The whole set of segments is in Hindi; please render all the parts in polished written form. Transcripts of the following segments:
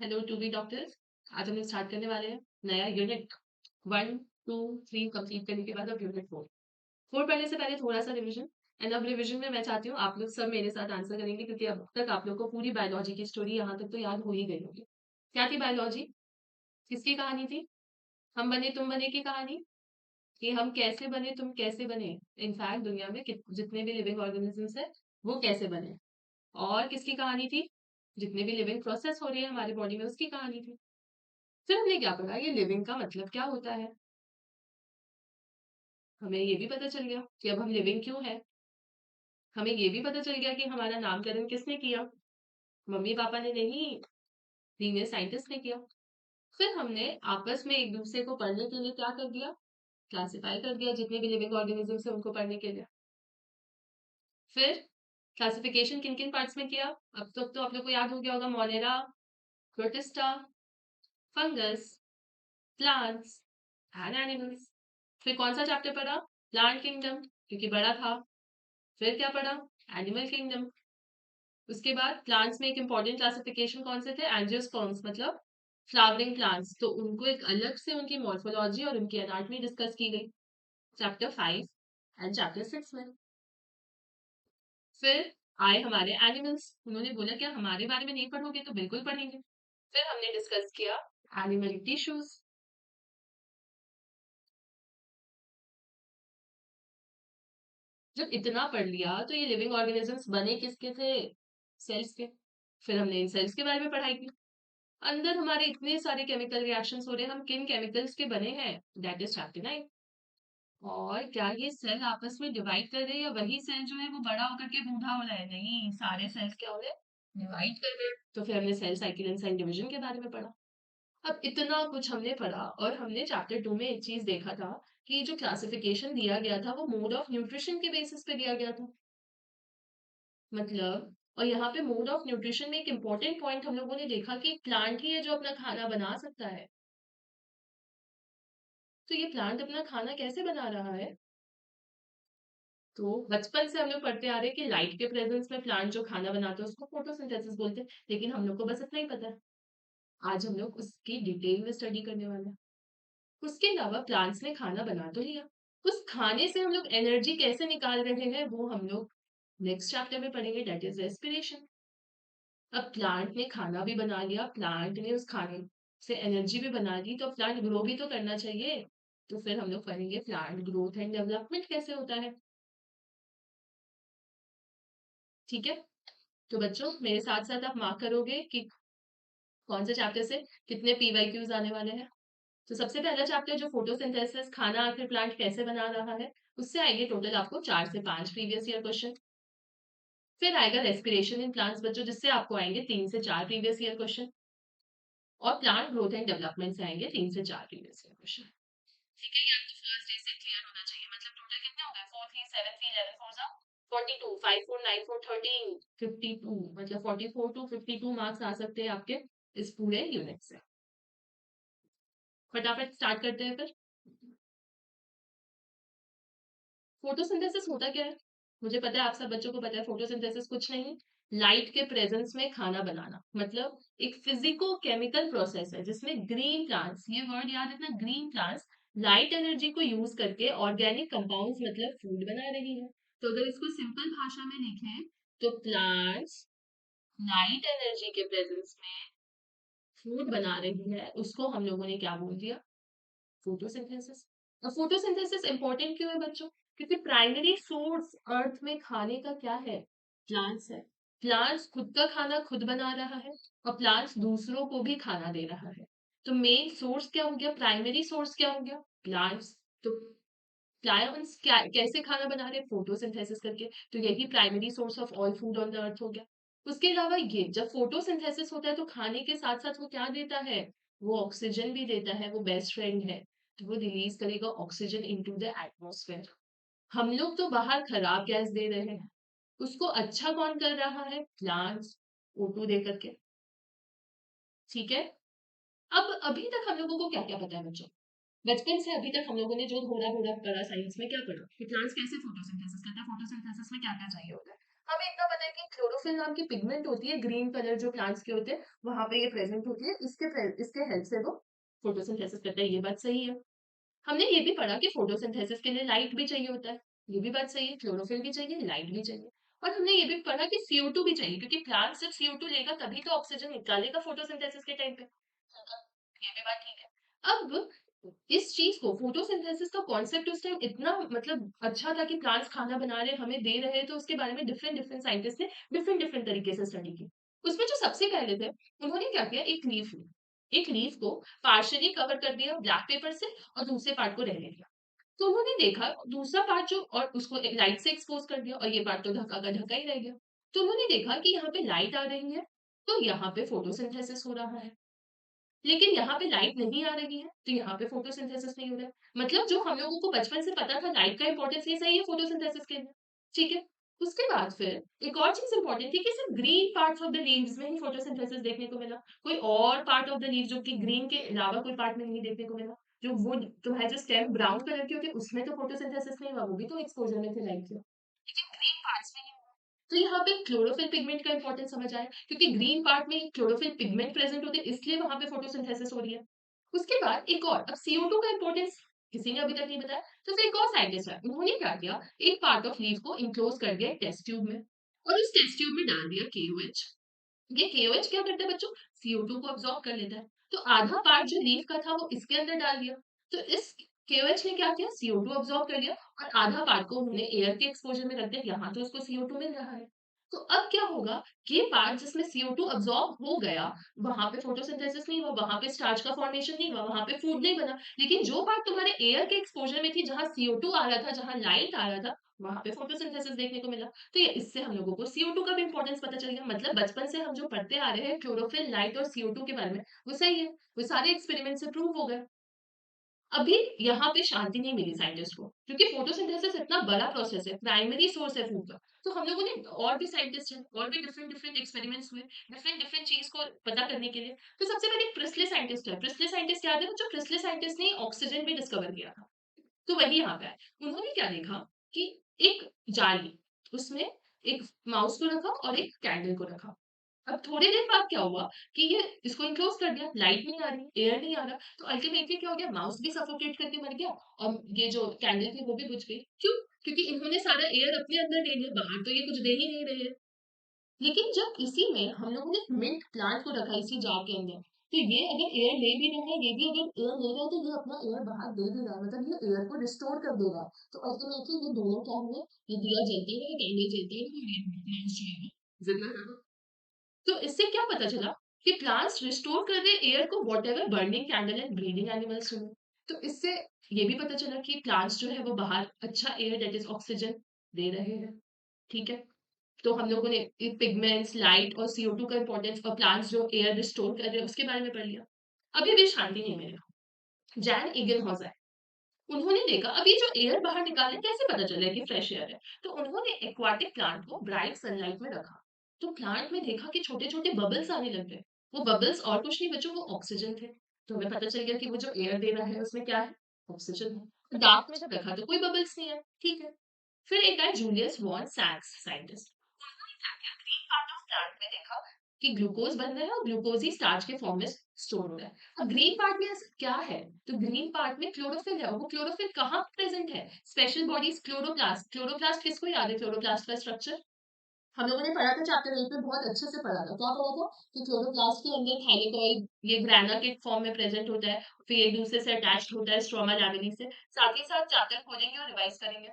Hello to be doctors. आज हम लोग स्टार्ट करने वाले हैं नया यूनिट 1 2 3 कंप्लीट करने के बाद अब यूनिट 4 पढ़ने से पहले थोड़ा सा रिवीजन। एंड अब रिवीजन में मैं चाहती हूँ आप लोग सब मेरे साथ आंसर करेंगे क्योंकि अब तक आप लोग को पूरी बायोलॉजी की स्टोरी यहाँ तक तो याद हो ही गई होगी। क्या थी बायोलॉजी? किसकी कहानी थी? हम बने तुम बने की कहानी, कि हम कैसे बने तुम कैसे बने। इनफैक्ट दुनिया में जितने भी लिविंग ऑर्गेनिजम्स है वो कैसे बने। और किसकी कहानी थी? जितने भी लिविंग प्रोसेस हो रही है हमारे बॉडी में उसकी कहानी थी। फिर हमने क्या पढ़ा, ये लिविंग का मतलब क्या होता है। हमें ये भी पता चल गया कि अब हम लिविंग क्यों है। हमें ये भी पता चल गया कि हमारा नामकरण किसने किया। मम्मी पापा ने नहीं, लीनियर साइंटिस्ट ने किया। फिर हमने आपस में एक दूसरे को पढ़ने के लिए क्या कर दिया, क्लासिफाई कर दिया जितने भी लिविंग ऑर्गेनिजम्स है उनको पढ़ने के लिए। फिर क्लासिफिकेशन किन किन पार्ट्स में किया। अब तक तो आप लोग को याद हो गया होगा, Monera, protista, fungus, plants and animals. फिर कौन सा चैप्टर पढ़ा? प्लांट किंगडम, क्योंकि बड़ा था। फिर क्या पढ़ा? Animal kingdom. उसके बाद प्लांट्स में एक इंपॉर्टेंट क्लासिफिकेशन कौन से थे? एंजियोस्पर्म्स, मतलब फ्लावरिंग प्लांट्स, तो उनको एक अलग से उनकी मॉर्फोलॉजी और उनकी एनाटॉमी डिस्कस की गई चैप्टर 5 एंड चैप्टर 6 में। फिर आए हमारे एनिमल्स। उन्होंने बोला क्या हमारे बारे में नहीं पढ़ोगे? तो बिल्कुल पढ़ेंगे। फिर हमने डिस्कस किया एनिमल टिश्यूज। जब इतना पढ़ लिया तो ये लिविंग ऑर्गेनिजम्स बने किसके थे? सेल्स के। फिर हमने इन सेल्स के बारे में पढ़ाई की। अंदर हमारे इतने सारे केमिकल रिएक्शंस हो रहे हैं, हम किन केमिकल्स के बने हैं? That is chapter 9। और क्या ये सेल आपस में डिवाइड कर रहे हैं या वही सेल जो है वो बड़ा होकर के बूढ़ा हो रहा है? नहीं, सारे सेल्स क्या हो रहे हैं? डिवाइड कर रहे हैं। तो फिर हमने cell cycle and cell division के बारे में पढ़ा। अब इतना कुछ हमने पढ़ा और हमने चैप्टर 2 में एक चीज देखा था कि जो क्लासिफिकेशन दिया गया था वो मोड ऑफ न्यूट्रिशन के बेसिस पे दिया गया था। मतलब, और यहाँ पे मोड ऑफ न्यूट्रिशन में एक इम्पोर्टेंट पॉइंट हम लोगों ने देखा कि प्लांट ही है जो अपना खाना बना सकता है। तो ये प्लांट अपना खाना कैसे बना रहा है? तो बचपन से हम लोग पढ़ते आ रहे हैं कि लाइट के प्रेजेंस में प्लांट जो खाना बनाते हैं उसको फोटोसिंथेसिस बोलते हैं, लेकिन हम लोग को बस इतना ही पता है। आज हम लोग उसकी डिटेल में स्टडी करने वाले हैं। उसके अलावा प्लांट्स ने खाना बना तो लिया, उस खाने से हम लोग एनर्जी कैसे निकाल रहे हैं वो हम लोग नेक्स्ट चैप्टर में पढ़ेंगे, डेट इज रेस्पिरेशन। अब प्लांट ने खाना भी बना लिया, प्लांट ने उस खाने से एनर्जी भी बना ली, तो प्लांट ग्रो भी तो करना चाहिए। तो फिर हम लोग पढ़ेंगे प्लांट ग्रोथ एंड डेवलपमेंट कैसे होता है। ठीक है, तो बच्चों मेरे साथ साथ आप मार्क करोगे कि कौन से चैप्टर से कितने पीवाईक्यूज आने वाले हैं। तो सबसे पहला चैप्टर जो फोटोसिंथेसिस, खाना आखिर प्लांट कैसे बना रहा है, उससे आएंगे टोटल आपको 4 से 5 प्रीवियस ईयर क्वेश्चन। फिर आएगा रेस्पिरेशन इन प्लांट्स बच्चों, जिससे आपको आएंगे 3 से 4 प्रीवियस ईयर क्वेश्चन। और प्लांट ग्रोथ एंड डेवलपमेंट से आएंगे 3 से 4 प्रीवियस ईयर क्वेश्चन। ठीक है, ये आपको फर्स्ट डे से क्लियर होना चाहिए। मतलब टोटल कितने हो गए? 4 3 7 3 11 4 जा 42, 5 4 9 4 13 52, मतलब 44 टू 52 मार्क्स आ सकते हैं आपके इस पूरे यूनिट से। फटाफट स्टार्ट करते हैं फिर। फोटोसिंथेसिस होता क्या है? मुझे पता है आप सब बच्चों को पता है। फोटोसिंथेसिस कुछ नहीं, लाइट के प्रेजेंस में खाना बनाना, मतलब एक फिजिको केमिकल प्रोसेस है जिसमें ग्रीन प्लांट्स, ये वर्ड याद रखना, ग्रीन प्लांट्स लाइट एनर्जी को यूज करके ऑर्गेनिक कंपाउंड्स मतलब फूड बना रही है। तो अगर इसको सिंपल भाषा में लिखें तो प्लांट्स लाइट एनर्जी के प्रेजेंस में फूड बना रही है, उसको हम लोगों ने क्या बोल दिया? फोटोसिंथेसिस। और फोटोसिंथेसिस इंपॉर्टेंट क्यों है बच्चों? क्योंकि प्राइमरी सोर्स अर्थ में खाने का क्या है? प्लांट्स है। प्लांट्स खुद का खाना खुद बना रहा है और प्लांट्स दूसरों को भी खाना दे रहा है। तो मेन सोर्स क्या हो गया? प्राइमरी सोर्स क्या हो गया? प्लांट्स। तो प्लांट्स क्या कैसे खाना बना रहे हैं? फोटोसिंथेसिस करके। तो यही primary source of all food on the earth हो गया। उसके अलावा ये जब फोटोसिंथेसिस होता है तो खाने के साथ साथ वो क्या देता है? वो ऑक्सीजन भी देता है, वो बेस्ट फ्रेंड है। तो वो रिलीज करेगा ऑक्सीजन इनटू द एटमॉस्फेयर। हम लोग तो बाहर खराब गैस दे रहे हैं, उसको अच्छा कौन कर रहा है? प्लांट्स, O2 दे करके। ठीक है, अब अभी तक हम लोगों को क्या क्या पता है बच्चों? बचपन से अभी तक हम लोगों ने जो थोड़ा थोड़ा पढ़ा साइंस में, क्या पढ़ा कि प्लांट्स कैसे फोटोसिंथेसिस करते हैं, फोटोसिंथेसिस में क्या क्या चाहिए होता है। हमें इतना पता है कि क्लोरोफिल नाम की पिगमेंट होती है, ग्रीन कलर जो प्लांट्स के होते हैं, वहाँ पे ये प्रेज़ेंट होती है, इसके हेल्प से वो फोटोसिंथेसिस करता है, ये बात सही है। हमने ये भी पढ़ा कि फोटोसिंथेसिस के लिए लाइट भी चाहिए होता है, ये भी बात सही है, क्लोरोफिल भी चाहिए, लाइट भी चाहिए। और हमने ये भी पढ़ा कि CO2 भी चाहिए क्योंकि प्लांट सिर्फ CO2 लेगा तभी तो ऑक्सीजन निकालेगा फोटोसिंथेसिस के टाइम पे। हाँ, ये भी बात ठीक है। अब इस चीज़ को फोटोसिंथेसिस का कॉन्सेप्ट उस टाइम इतना मतलब अच्छा था कि प्लांट्स खाना बना रहे, हमें दे रहे हैं, तो उसके बारे में डिफरेंट डिफरेंट साइंटिस्ट ने डिफरेंट डिफरेंट तरीके से स्टडी की। उसमें जो सबसे पहले थे, उन्होंने क्या किया, एक लीफ को पार्शियली कवर कर दिया ब्लैक पेपर से और दूसरे पार्ट को रहने दिया। तो उन्होंने देखा दूसरा पार्ट जो और उसको लाइट से एक्सपोज कर दिया और ये पार्ट तो ढका का ढका ही रह गया। तो उन्होंने देखा कि यहाँ पे लाइट आ रही है, तो यहाँ पे फोटोसिंथेसिस हो रहा है। लेकिन यहाँ पे लाइट नहीं आ रही है, तो यहाँ पे फोटोसिंथेसिस नहीं हो रहा है। मतलब जो हम लोगों को बचपन से पता था लाइट का इम्पोर्टेंस ये सही है फोटोसिंथेसिस के लिए, ठीक है? उसके बाद फिर एक और चीज़ इम्पोर्टेंट थी कि सिर्फ green parts of the leaves में ही फोटोसिंथेसिस देखने को मिला। कोई और पार्ट ऑफ द लीव जो कि ग्रीन के अलावा कोई पार्ट में नहीं देखने को मिला। जो वुड जो है जो स्टेम ब्राउन कलर की होती है उसमें तो फोटोसिंथेसिस नहीं हुआ, वो भी तो एक्सपोज़र में थे लाइट के। लेकिन ग्रीन पार्ट्स में ही हुआ। तो यहाँ पे क्लोरोफिल पिगमेंट का इंपॉर्टेंस समझ आया क्योंकि ग्रीन पार्ट में क्लोरोफिल पिगमेंट प्रेजेंट होते हैं इसलिए वहां पे फोटोसिंथेसिस हो रही है। उसके बाद एक और, अब CO2 का इंपॉर्टेंस किसी ने अभी तक नहीं बताया, तो फिर एक और साइंटिस्ट है, उन्होंने क्या किया, एक पार्ट ऑफ लीफ को इंक्लोज कर दिया टेस्ट ट्यूब में और उस टेस्ट ट्यूब में डाल दिया KOH। ये KOH क्या करता है बच्चों, CO2 को अब्सॉर्ब कर लेता है। तो आधा पार्ट जो लीफ का था वो इसके अंदर डाल दिया। तो इस KOH ने क्या किया, CO2 अब्सॉर्ब कर लिया और आधा पार्ट को उन्होंने एयर के एक्सपोजर में रख दिया, यहाँ तो उसको CO2 मिल रहा है। तो अब क्या होगा, ये पार्ट जिसमें CO2 अब्सॉर्ब हो गया, वहां पे फोटोसिंथेसिस नहीं हुआ, वहां पे स्टार्च का फॉर्मेशन नहीं हुआ, वहां पे फूड नहीं बना। लेकिन जो पार्ट तुम्हारे एयर के एक्सपोजर में थी, जहां CO2 आ रहा था, जहां लाइट आ रहा था, वहां पे फोटोसिंथेसिस देखने को मिला। तो ये इससे हम लोगों को CO2 का भी इंपॉर्टेंस पता चल गया। मतलब बचपन से हम जो पढ़ते आ रहे हैं क्लोरोफिल, लाइट और CO2 के बारे में, वो सही है, वो सारे एक्सपेरिमेंट से प्रूव हो गए। अभी यहाँ पे शांति नहीं मिली साइंटिस्ट को क्योंकि फोटोसिंथेसिस इतना बड़ा प्रोसेस है, प्राइमरी सोर्स है फूड का। तो हम लोगों ने और भी साइंटिस्ट हैं, और भी डिफरेंट डिफरेंट एक्सपेरिमेंट्स हुए डिफरेंट डिफरेंट चीज को पता करने के लिए। तो सबसे पहले प्रिस्ले साइंटिस्ट है, प्रिस्ले साइंटिस्ट याद है, जो प्रिस्ले साइंटिस्ट ने ऑक्सीजन भी डिस्कवर किया था। तो वही यहाँ पे है। उन्होंने क्या देखा कि एक जाली, उसमें एक माउस को रखा और एक कैंडल को रखा। अब थोड़ी देर बाद क्या हुआ कि ये इसको इनक्लोज कर दिया, लाइट नहीं आ रही, एयर नहीं आ रहा, तो अल्टीमेटली क्या हो गया, माउस भी सफोकेट करके मर गया और ये जो कैंडल थी वो भी बुझ गई। क्यों? क्योंकि इन्होंने सारा एयर अपने अंदर ले लिया, बाहर तो ये कुछ दे ही नहीं रहे हैं। लेकिन जब इसी में हम लोगों ने मिंट प्लांट को रखा इसी जार के अंदर, तो ये अगर एयर ले भी रहा है, ये भी अगर एयर ले रहा है, तो ये अपना एयर बाहर दे भी रहा है, मतलब ये एयर को रिस्टोर कर देगा। तो अल्टीमेटली ये दोनों क्या हुए, ये दिया जलते रहे, कैंडल जलते रहे, प्लांट्स जो है वो जिंदा रहा। तो इससे क्या पता चला कि प्लांट्स रिस्टोर कर रहे एयर को, what ever burning candle and breathing animals हुए। तो इससे ये भी पता चला कि प्लांट्स जो है वो बाहर अच्छा एयर दैट इज ऑक्सीजन दे रहे हैं। ठीक है, तो हम लोगों ने पिगमेंट्स, लाइट और CO2 का इंपॉर्टेंस और प्लांट्स जो एयर रिस्टोर कर रहे हैं उसके बारे में पढ़ लिया। अभी भी शांति नहीं मिलेगा। जैन इगलहॉस है, उन्होंने देखा अब ये जो एयर बाहर निकाल है कैसे पता चला कि फ्रेश एयर है। तो उन्होंने एक्वाटिक प्लांट को ब्राइट सनलाइट में रखा, तो प्लांट में देखा कि छोटे छोटे बबल्स आने लग गए। वो बबल्स और कुछ नहीं बच्चों, वो ऑक्सीजन थे। तो हमें पता चल गया कि वो जो एयर दे रहा है उसमें क्या है, ऑक्सीजन है। डार्क में जब रखा तो कोई बबल्स नहीं है, ठीक है। फिर एक आए जूलियस वॉन सैक्स साइंटिस्ट, उन्होंने क्या किया, ग्रीन पार्ट ऑफ प्लांट में देखा कि ग्लूकोज बन रहा है और ग्लूकोज ही स्टार्च के फॉर्म में स्टोर हो रहा है। अब ग्रीन पार्ट में ऐसा क्या है, तो ग्रीन पार्ट में क्लोरोफिल है, वो क्लोरोफिल कहाँ प्रेजेंट है, स्पेशल बॉडीज क्लोरोप्लास्ट। क्लोरोप्लास्ट किसको याद है, क्लोरोप्लास्ट का स्ट्रक्चर हम लोगों ने पढ़ा था चैप्टर 8 में, बहुत अच्छे से पढ़ा था। क्या पढ़ा था कि क्लोरोप्लास्ट के अंदर थाइलेकॉइड ये ग्राना के फॉर्म में प्रेजेंट होता है, फिर एक दूसरे से अटैच्ड होता है स्ट्रोमा लैमेली से। साथ ही साथ चैप्टर खोलेंगे और रिवाइज करेंगे,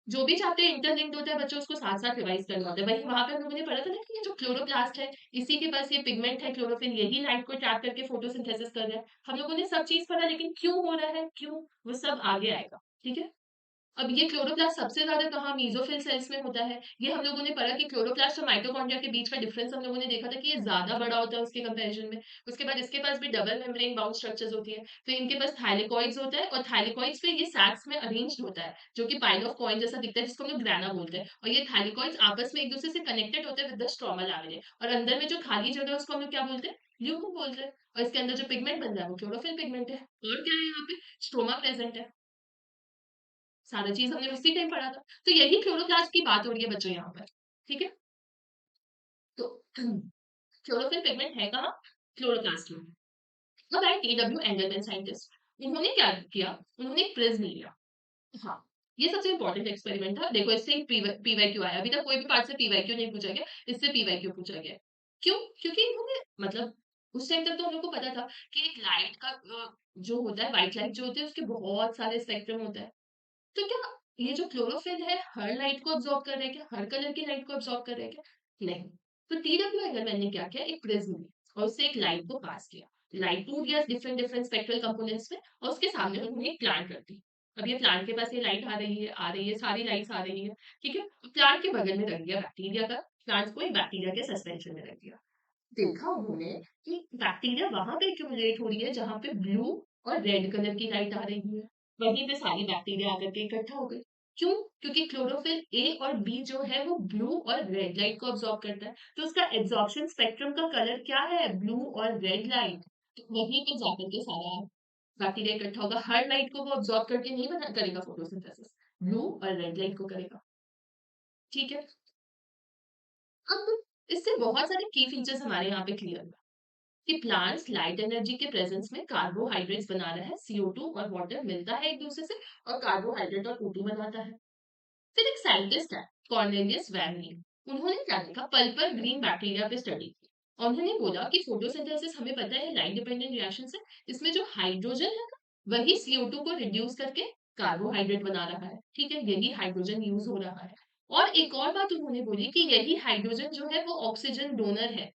जो भी चैप्टर इंटरलिंक्ड होता है बच्चों उसको साथ-साथ रिवाइज करना होता है। वहीं वहाँ पे हम लोगों ने पढ़ा था ना कि ये जो क्लोरोप्लास्ट है, इसी के पास ये पिगमेंट है क्लोरोफिल, यही लाइट को ट्रैप करके फोटोसिंथेसिस कर रहा है। हम लोगों ने सब चीज़ पढ़ा, लेकिन क्यों हो रहा है, क्यों? वो सब आगे आएगा, ठीक है? अब ये क्लोरोप्लास्ट सबसे ज़्यादा कहाँ मेसोफिल सेल्स में होता है। ये हम लोगों ने पढ़ा कि क्लोरोप्लास्ट और माइटोकॉन्ड्रिया के बीच का डिफरेंस हम लोगों ने देखा था कि ये ज़्यादा बड़ा होता है उसके कंपैरिजन में। उसके बाद इसके पास भी डबल मेम्ब्रेन बाउंड स्ट्रक्चर्स होती है। फिर इनके पास थाइलेकॉइड्स होता है और थाइलेकॉइड्स पे ये सैक्स में अरेंज्ड होता है, जो कि पाइल ऑफ कॉइन जैसा दिखता है, जिसको हम लोग ग्राना बोलते हैं। और ये थाइलेकॉइड्स आपस में एक-दूसरे से कनेक्टेड होते हैं विद द स्ट्रोमा लैमेले, और अंदर में जो खाली जगह है उसको हम लोग क्या बोलते हैं? ल्यूम बोलते हैं। और इसके अंदर जो पिगमेंट बन रहा है वो क्लोरोफिल पिगमेंट है। और क्या है यहाँ पे? स्ट्रोमा प्रेजेंट है। सारा चीज़ हमने उसी टाइम पढ़ा था। तो यही क्लोरोप्लास्ट की बात हो रही है बच्चों यहाँ पर, ठीक है? तो क्लोरोफिल पिगमेंट है कहाँ? क्लोरोप्लास्ट में। अब आए टी.डब्ल्यू. एंगरमैन साइंटिस्ट। इन्होंने क्या किया? उन्होंने एक प्रिज़्म लिया। हाँ, ये सबसे इम्पोर्टेंट एक्सपेरिमेंट था। देखो इससे ही पीवाईक्यू आया। अभी तक कोई भी पार्ट से पीवाईक्यू नहीं पूछा गया, इससे पीवाईक्यू पूछा गया। क्यों? क्योंकि इन्होंने मतलब उस टाइम तक तो हम लोग को पता था कि एक लाइट का जो होता है, व्हाइट लाइट जो होती है उसके बहुत सारे स्पेक्ट्रम होता है। तो क्या ये जो क्लोरोफिल है हर लाइट को अब्सॉर्ब कर रहा है क्या? हर कलर की लाइट को अब्सॉर्ब कर रहा है क्या? नहीं। तो टी.डब्ल्यू. एंगरमैन ने क्या किया? एक प्रिज्म ली और उससे एक लाइट को पास किया। लाइट टूट गया डिफरेंट डिफरेंट स्पेक्ट्रल कंपोनेंट्स में और उसके सामने उन्होंने एक प्लांट रख दी। अब ये प्लांट के पास ये लाइट आ रही है, सारी लाइट्स आ रही है, ठीक है? प्लांट के बगल में रख दिया बैक्टीरिया का, प्लांट को एक बैक्टीरिया के सस्पेंशन में रख दिया। देखा उन्होंने कि बैक्टीरिया वहां पे एक्यूमुलेट हो रही है जहां पे ब्लू और रेड कलर की लाइट आ रही है। वहीं पे सारी बैक्टीरिया आकर के इकट्ठा हो गई। क्यों? क्योंकि क्लोरोफिल ए और बी जो है वो ब्लू और रेड लाइट को अब्सॉर्ब करता है, तो उसका एब्जॉर्प्शन स्पेक्ट्रम का कलर क्या है? ब्लू और रेड लाइट। तो वहीं पे जाकर के सारा बैक्टीरिया इकट्ठा होगा। हर लाइट को वो अब्सॉर्ब करके नहीं बना करेगा फोटोसिंथेसिस, ब्लू और रेड लाइट को करेगा, ठीक है? अब इससे बहुत सारे की फीचर्स हमारे यहाँ पे क्लियर हुआ कि प्लांट्स लाइट एनर्जी के प्रेजेंस में कार्बोहाइड्रेट्स बना रहा है, CO2 और वाटर मिलता है एक दूसरे से और कार्बोहाइड्रेट और O2 बनाता है। फिर एक साइंटिस्ट है कॉर्नेलियस वैनली, उन्होंने क्या देखा? पल पर ग्रीन बैक्टीरिया पे स्टडी की और उन्होंने बोला कि फोटोसिंथेसिस हमें पता है लाइट डिपेंडेंट रिएक्शन है। इसमें जो हाइड्रोजन है ना वही CO2 को रिड्यूस करके कार्बोहाइड्रेट बना रहा है, ठीक है? यही हाइड्रोजन यूज हो रहा है। और एक और बात उन्होंने बोली कि यही हाइड्रोजन जो है वो ऑक्सीजन डोनर है।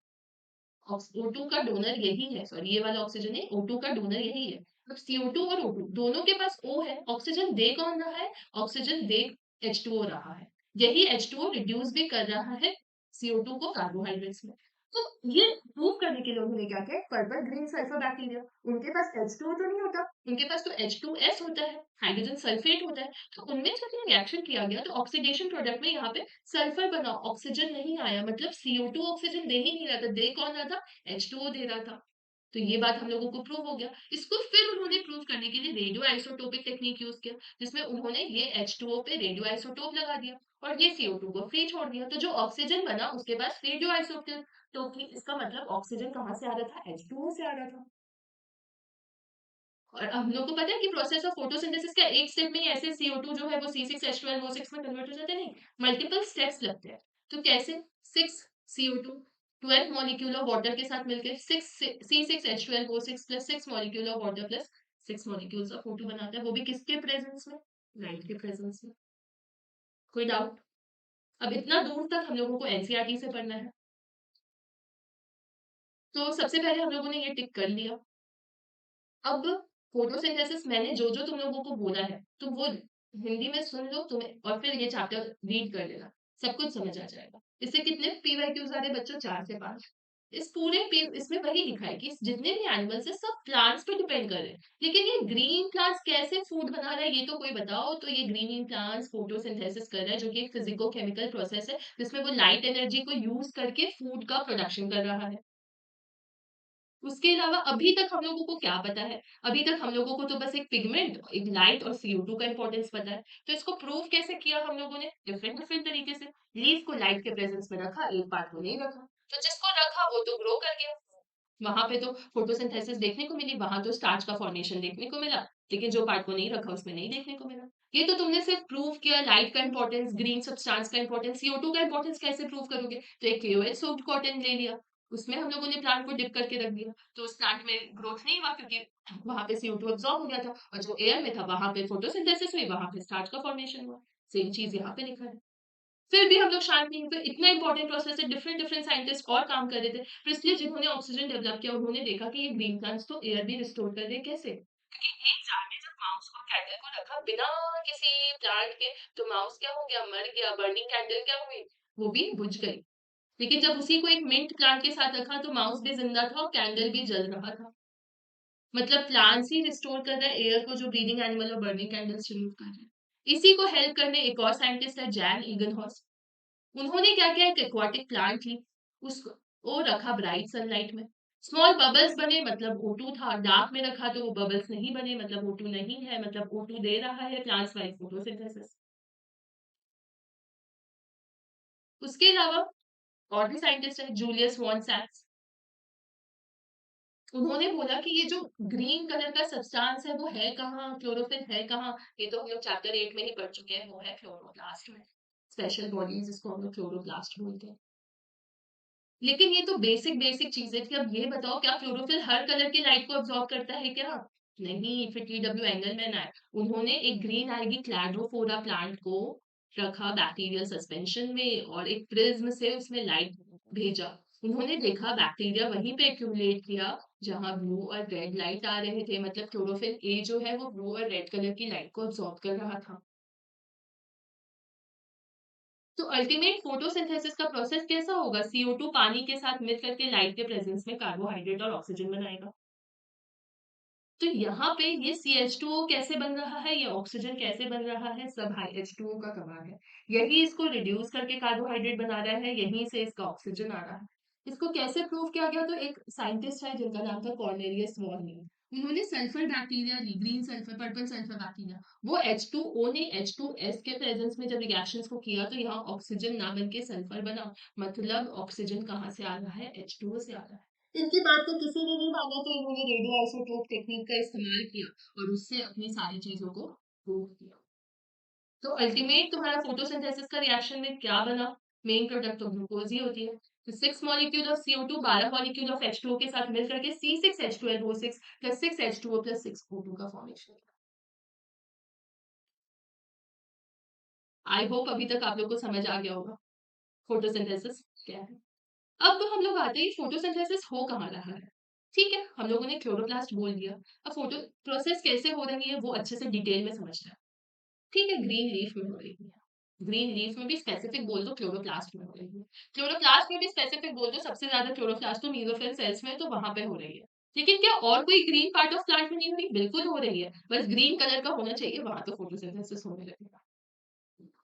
O2 का डोनर यही है, सॉरी ये वाला ऑक्सीजन है, O2 का डोनर यही है। अब CO2 और O2 दोनों के पास O है, ऑक्सीजन दे कौन रहा है? ऑक्सीजन दे H2O रहा है। यही H2O रिड्यूस भी कर रहा है CO2 को कार्बोहाइड्रेट्स में। तो ये प्रूव करने के लिए उन्होंने क्या किया? पर्पल ग्रीन सल्फर बैक्टीरिया, उनके पास H2O तो नहीं होता, उनके पास तो H2S होता है, हाइड्रोजन सल्फेट होता है। तो उनमें जब ये रिएक्शन किया गया तो ऑक्सीडेशन प्रोडक्ट में यहाँ पे सल्फर बना, ऑक्सीजन नहीं आया, मतलब CO2 ऑक्सीजन दे ही नहीं रहा था, दे कौन रहा था? H2O दे रहा था। तो ये बात हम लोगों को प्रूव हो गया। इसको फिर उन्होंने प्रूव करने के लिए रेडियो आइसोटोपिक टेक्निक यूज किया, जिसमें उन्होंने ये H2O पे रेडियो आइसोटोप लगा दिया और ये CO2 को फ्री छोड़ दिया। तो जो ऑक्सीजन बना उसके पास रेडियो आइसोटोप थी। इसका मतलब ऑक्सीजन कहाँ से आ रहा था? H2O से आ रहा था। और हम लोग को पता है कि प्रोसेस ऑफ फोटोसिंथेसिस का एक स्टेप में ही ऐसे CO2 जो है वो C6H12O6 में कन्वर्ट हो जाता है, नहीं, मल्टीपल स्टेप्स लगते हैं। तो कैसे? 6 CO2 12 मॉलिक्यूल ऑफ वाटर के साथ मिलकर 6 C6H12O6 plus 6 molecule of water plus 6 molecules of O2 बनाता है, वो भी किसके प्रेजेंस में? लाइट के प्रेजेंस में। कोई डाउट? अब इतना दूर तक हम लोगों को एनसीईआरटी से पढ़ना है। तो सबसे पहले हम लोगों ने ये टिक कर लिया। अब फोटोसिंथेसिस मैंने जो-जो तुम लोगों को बोला है, तुम वो हिंदी में सुन लो तुम्हें और फिर ये चैप्टर रीड कर लेना, सब कुछ समझ आ जाएगा। इससे कितने पीवाईक्यूज़ आ रहे हैं बच्चों? 4 से 5। इस पूरे पी इसमें वही लिखा है कि जितने भी एनिमल्स हैं सब प्लांट्स पे डिपेंड कर रहे हैं। लेकिन ये ग्रीन प्लांट्स कैसे फूड बना रहा है ये तो कोई बताओ? तो ये ग्रीन प्लांट्स फोटोसिंथेसिस कर रहा है जो कि एक फिजिको-केमिकल प्रोसेस है, जिसमें वो लाइट एनर्जी को यूज़ करके फूड का प्रोडक्शन कर रहा है। उसके अलावा अभी तक हम लोगों को क्या पता है? अभी तक हम लोगों को तो बस एक पिगमेंट, एक लाइट और CO2 का इम्पोर्टेंस पता है। तो इसको प्रूव कैसे किया हम लोगों ने? डिफरेंट डिफरेंट तरीके से। लीफ को लाइट के प्रेजेंस में रखा, एक पार्ट को नहीं रखा। तो जिसको रखा वो तो ग्रो कर गया। वहां पे तो फोटोसिंथेसिस देखने को मिली, वहां तो स्टार्च का फॉर्मेशन देखने को मिला, लेकिन जो पार्ट को नहीं रखा उसमें नहीं देखने को मिला। ये तो तुमने सिर्फ प्रूव किया लाइट का इंपॉर्टेंस, ग्रीन सब्सटेंस का इंपॉर्टेंस। CO2 का इंपॉर्टेंस कैसे प्रूव करोगे? तो एक KOH सोप्ड कॉटन ले लिया, उसमें हम लोगों ने प्लांट को डिप करके रख दिया, तो उस प्लांट में ग्रोथ नहीं हुआ क्योंकि वहां पे CO2 अब्सॉर्ब हो गया था और जो एयर में था वहां पे फोटोसिंथेसिस हुई, वहां पे स्टार्च का फॉर्मेशन हुआ। सेम चीज यहाँ पे लिखा है। फिर भी हम लोग शांत नहीं हुए, इतना इंपॉर्टेंट प्रोसेस है, डिफरेंट डिफरेंट साइंटिस्ट और काम कर रहे थे। फिर इसलिए जिन्होंने ऑक्सीजन डेवलप किया उन्होंने देखा कि ये ग्रीन प्लांट्स तो एयर भी रिस्टोर कर रहे हैं। कैसे? क्योंकि एक जार में जब माउस और कैंडल को रखा बिना किसी प्लांट के, तो माउस क्या हो गया? मर गया। बर्निंग कैंडल क्या हुई? वो भी बुझ गई। लेकिन जब उसी को एक मिंट प्लांट के साथ रखा तो माउस भी जिंदा था और कैंडल भी जल रहा था। मतलब प्लांट्स ही रिस्टोर कर रहे हैं एयर को, जो ब्रीदिंग एनिमल और बर्निंग कैंडल्स रिमूव कर रहे हैं। इसी को हेल्प करने एक और साइंटिस्ट है, जैन ईगनहॉर्स्ट। उन्होंने क्या किया? एक एक्वाटिक प्लांट ली, उसको वो रखा ब्राइट सनलाइट में, स्मॉल बबल्स बने मतलब O2 था, डार्क में रखा तो वो बबल्स नहीं बने मतलब O2 नहीं है, मतलब O2 दे रहा है प्लांट्स बाय फोटोसिंथेसिस। उसके अलावा और भी साइंटिस्ट है, जूलियस वॉन सैक्स। उन्होंने बोला कि ये जो ग्रीन कलर का सब्सटेंस है वो है कहाँ, क्लोरोफिल है कहाँ, ये तो हम लोग चैप्टर 8 में ही पढ़ चुके हैं, वो है क्लोरोप्लास्ट में। स्पेशल बॉडी जिसको हम लोग क्लोरोप्लास्ट बोलते हैं। लेकिन ये तो बेसिक बेसिक चीजें थी। अब ये बताओ क्या क्लोरोफिल हर कलर की लाइट को अब्सॉर्ब करता है क्या? नहीं। फिर टीडब्ल्यू एंगलमैन आए, उन्होंने एक ग्रीन algae क्लैड्रोफोरा प्लांट को रखा बैक्टीरियल सस्पेंशन में और एक प्रिज्म से उसमें लाइट भेजा। उन्होंने देखा बैक्टीरिया वहीं पे एक्यूमुलेट किया जहां ब्लू और रेड लाइट आ रहे थे, मतलब क्लोरोफिल ए जो है वो ब्लू और रेड कलर की लाइट को अब्सॉर्ब कर रहा था। तो अल्टीमेट फोटोसिंथेसिस का प्रोसेस कैसा होगा? CO2 पानी के साथ मिल करके लाइट के प्रेजेंस में कार्बोहाइड्रेट और ऑक्सीजन बनाएगा। तो यहाँ पे ये CH2O कैसे बन रहा है, ये ऑक्सीजन कैसे बन रहा है, सब H2O का कमाल है। यही इसको रिड्यूस करके कार्बोहाइड्रेट बना रहा है, यहीं से इसका ऑक्सीजन आ रहा है। इसको कैसे प्रूव किया गया? तो एक साइंटिस्ट है जिनका नाम था कॉर्नेलियस वॉर्निंग। उन्होंने सल्फर बैक्टीरिया ली, green sulphur, purple sulphur bacteria. वो H2O ने H2S के प्रेजेंस में जब रिएक्शंस को किया तो यहाँ ऑक्सीजन ना बन के सल्फर बना। मतलब ऑक्सीजन कहाँ से आ रहा है? H2O से आ रहा है। इनकी बात को किसी ने नहीं माना तो इन्होंने रेडियो आइसोटोप टेक्निक का इस्तेमाल किया और उससे अपनी सारी चीजों को प्रूव किया। तो अल्टीमेट तुम्हारा फोटोसिंथेसिस का रिएक्शन में क्या बना? मेन प्रोडक्ट तो ग्लूकोज ही होती है। तो 6 molecule of CO2 12 molecule of H2O के साथ मिल करके C6H12O6 plus 6H2O plus 6O2 का फॉर्मेशन। आई होप अभी तक आप लोग को समझ आ गया होगा फोटोसिंथेसिस क्या है। अब तो हम लोग आते ही फोटोसिंथेसिस हो कहाँ रहा है। ठीक है, हम लोगों ने क्लोरोप्लास्ट बोल दिया। अब फोटो प्रोसेस कैसे हो रही है वो अच्छे से डिटेल में समझना है। ठीक है, ग्रीन लीफ में हो रही है। ग्रीन लीफ में भी स्पेसिफिक बोल दो क्लोरोप्लास्ट में हो रही है। क्लोरोप्लास्ट में भी स्पेसिफिक बोल दो, सबसे ज्यादा क्लोरोप्लास्ट तो मीजोफिल सेल्स में है तो वहां पे हो रही है। लेकिन क्या और कोई ग्रीन पार्ट ऑफ प्लांट में नहीं हो रही? बिल्कुल हो रही है, बस ग्रीन कलर का होना चाहिए, वहां तो फोटोसिंथेसिस होने लगेगा।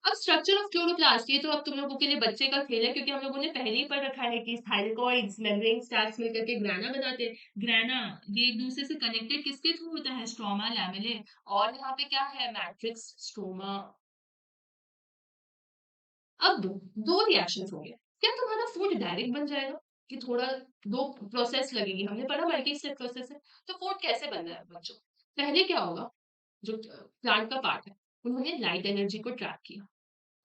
अब स्ट्रक्चर ऑफ क्लोरोप्लास्ट, ये तो अब तुम लोगों के लिए बच्चे का खेल है क्योंकि हम लोगों ने पहले ही पढ़ रखा है कि थाइलेकोइड्स मेम्ब्रेन स्टैक्स मिलकर के ग्राना बनाते हैं। ग्राना ये एक दूसरे से कनेक्टेड किसके थ्रू होता है? स्ट्रोमा लैमेले। और यहाँ पे क्या है? Matrix stroma. अब दो रिएक्शंस होंगे। क्या तुम्हारा फूड डायरेक्ट बन जाएगा कि थोड़ा दो प्रोसेस लगेगी? हमने पढ़ा मल्टी स्टेप प्रोसेस है। तो फूड कैसे बन रहा है बच्चों? पहले क्या होगा? जो प्लांट का पार्ट है उन्होंने लाइट एनर्जी को ट्रैक किया